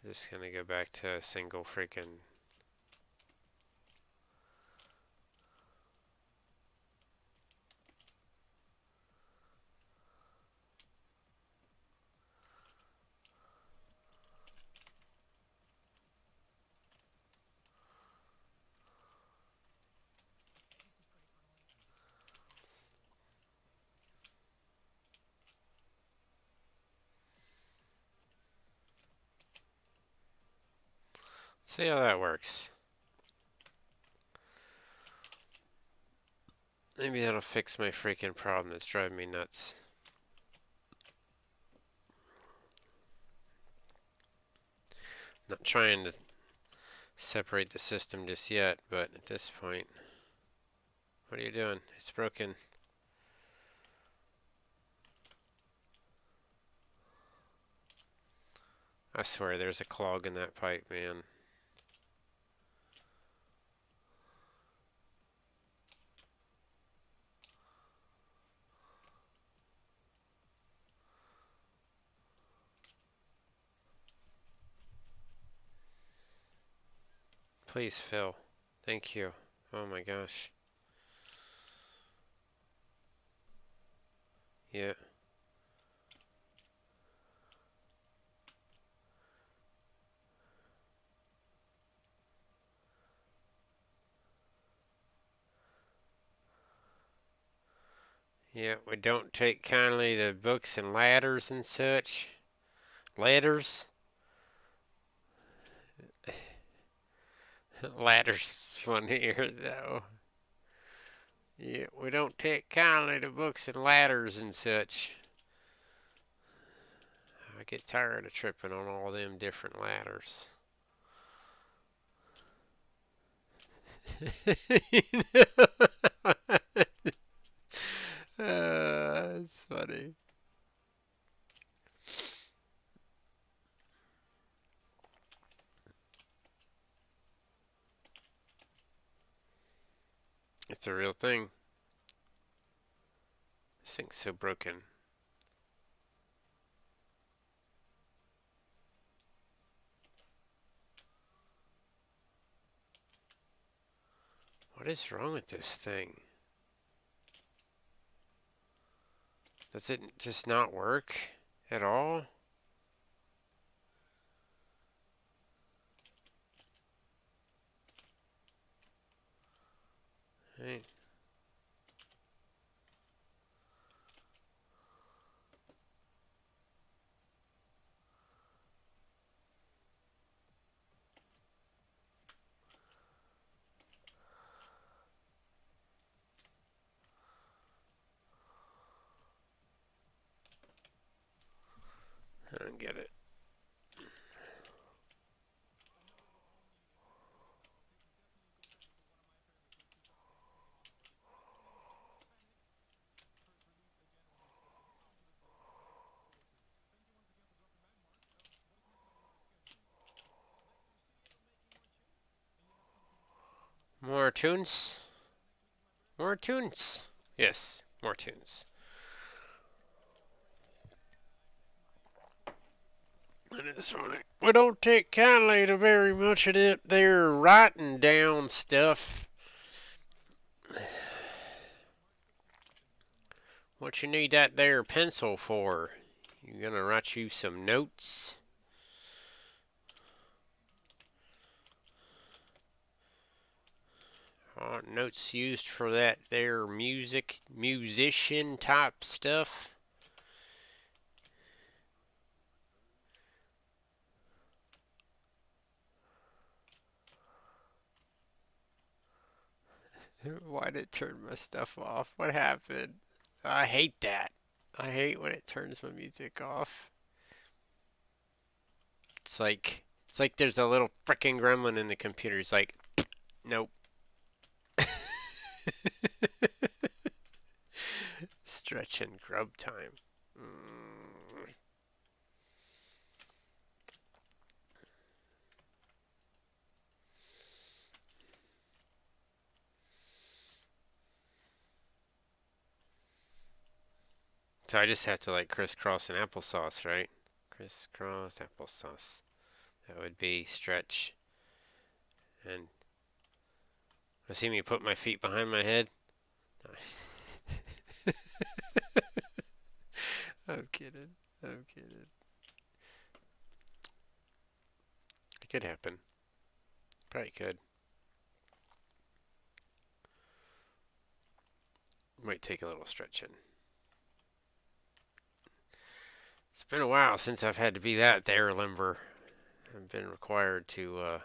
Just going to go back to a single freaking. See how that works. Maybe that'll fix my freaking problem that's driving me nuts. Not trying to separate the system just yet, but at this point, what are you doing? It's broken. I swear there's a clog in that pipe, man. Please, Phil. Thank you. Oh my gosh. Yeah. Yeah, we don't take kindly to books and ladders and such. Ladders? Ladders funnier though. Yeah, we don't take kindly to books and ladders and such. I get tired of tripping on all them different ladders. It's funny. It's a real thing. This thing's so broken. What is wrong with this thing? Does it just not work at all? Hey. I don't get it. More tunes? More tunes. Yes, more tunes. And it's funny. We don't take kindly to very much of it there writing down stuff. What you need that there pencil for? You gonna write you some notes? Notes used for that there musician type stuff. Why'd it turn my stuff off? What happened? I hate that. I hate when it turns my music off. It's like there's a little freaking gremlin in the computer. It's like, nope. Stretch and grub time. So I just have to like crisscross an applesauce, right? Crisscross applesauce. That would be stretch. And see me put my feet behind my head? I'm kidding. I'm kidding. It could happen. Probably could. Might take a little stretching. It's been a while since I've had to be that there limber. I've been required to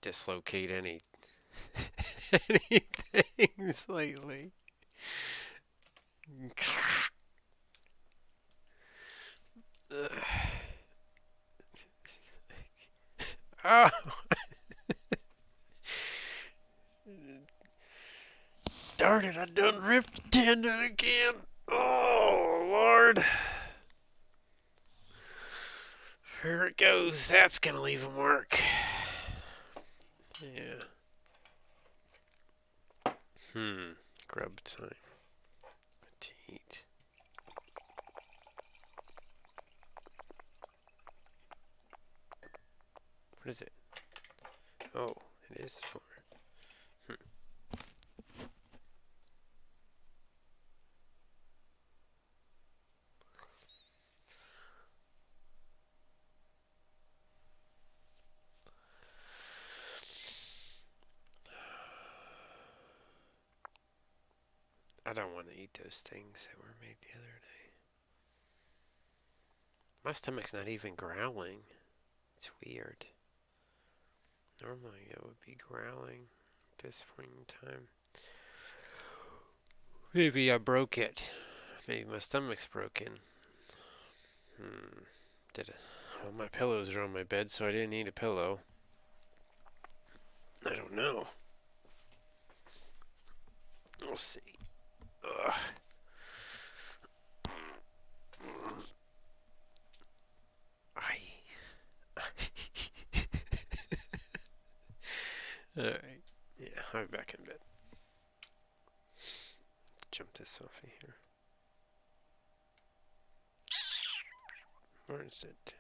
dislocate any anything lately. Oh! Darn it, I done ripped the tendon again. Oh, Lord. Here it goes. That's gonna leave a mark. Yeah. Grub time. To eat. What is it? Oh, it is 4. I don't want to eat those things that were made the other day. My stomach's not even growling. It's weird. Normally it would be growling at this point in time. Maybe I broke it. Maybe my stomach's broken. Did it? Well, my pillows are on my bed, so I didn't need a pillow. I don't know. We'll see. Ugh. Alright. Yeah, I'll be back in a bit. Jump this off of here. Where is it?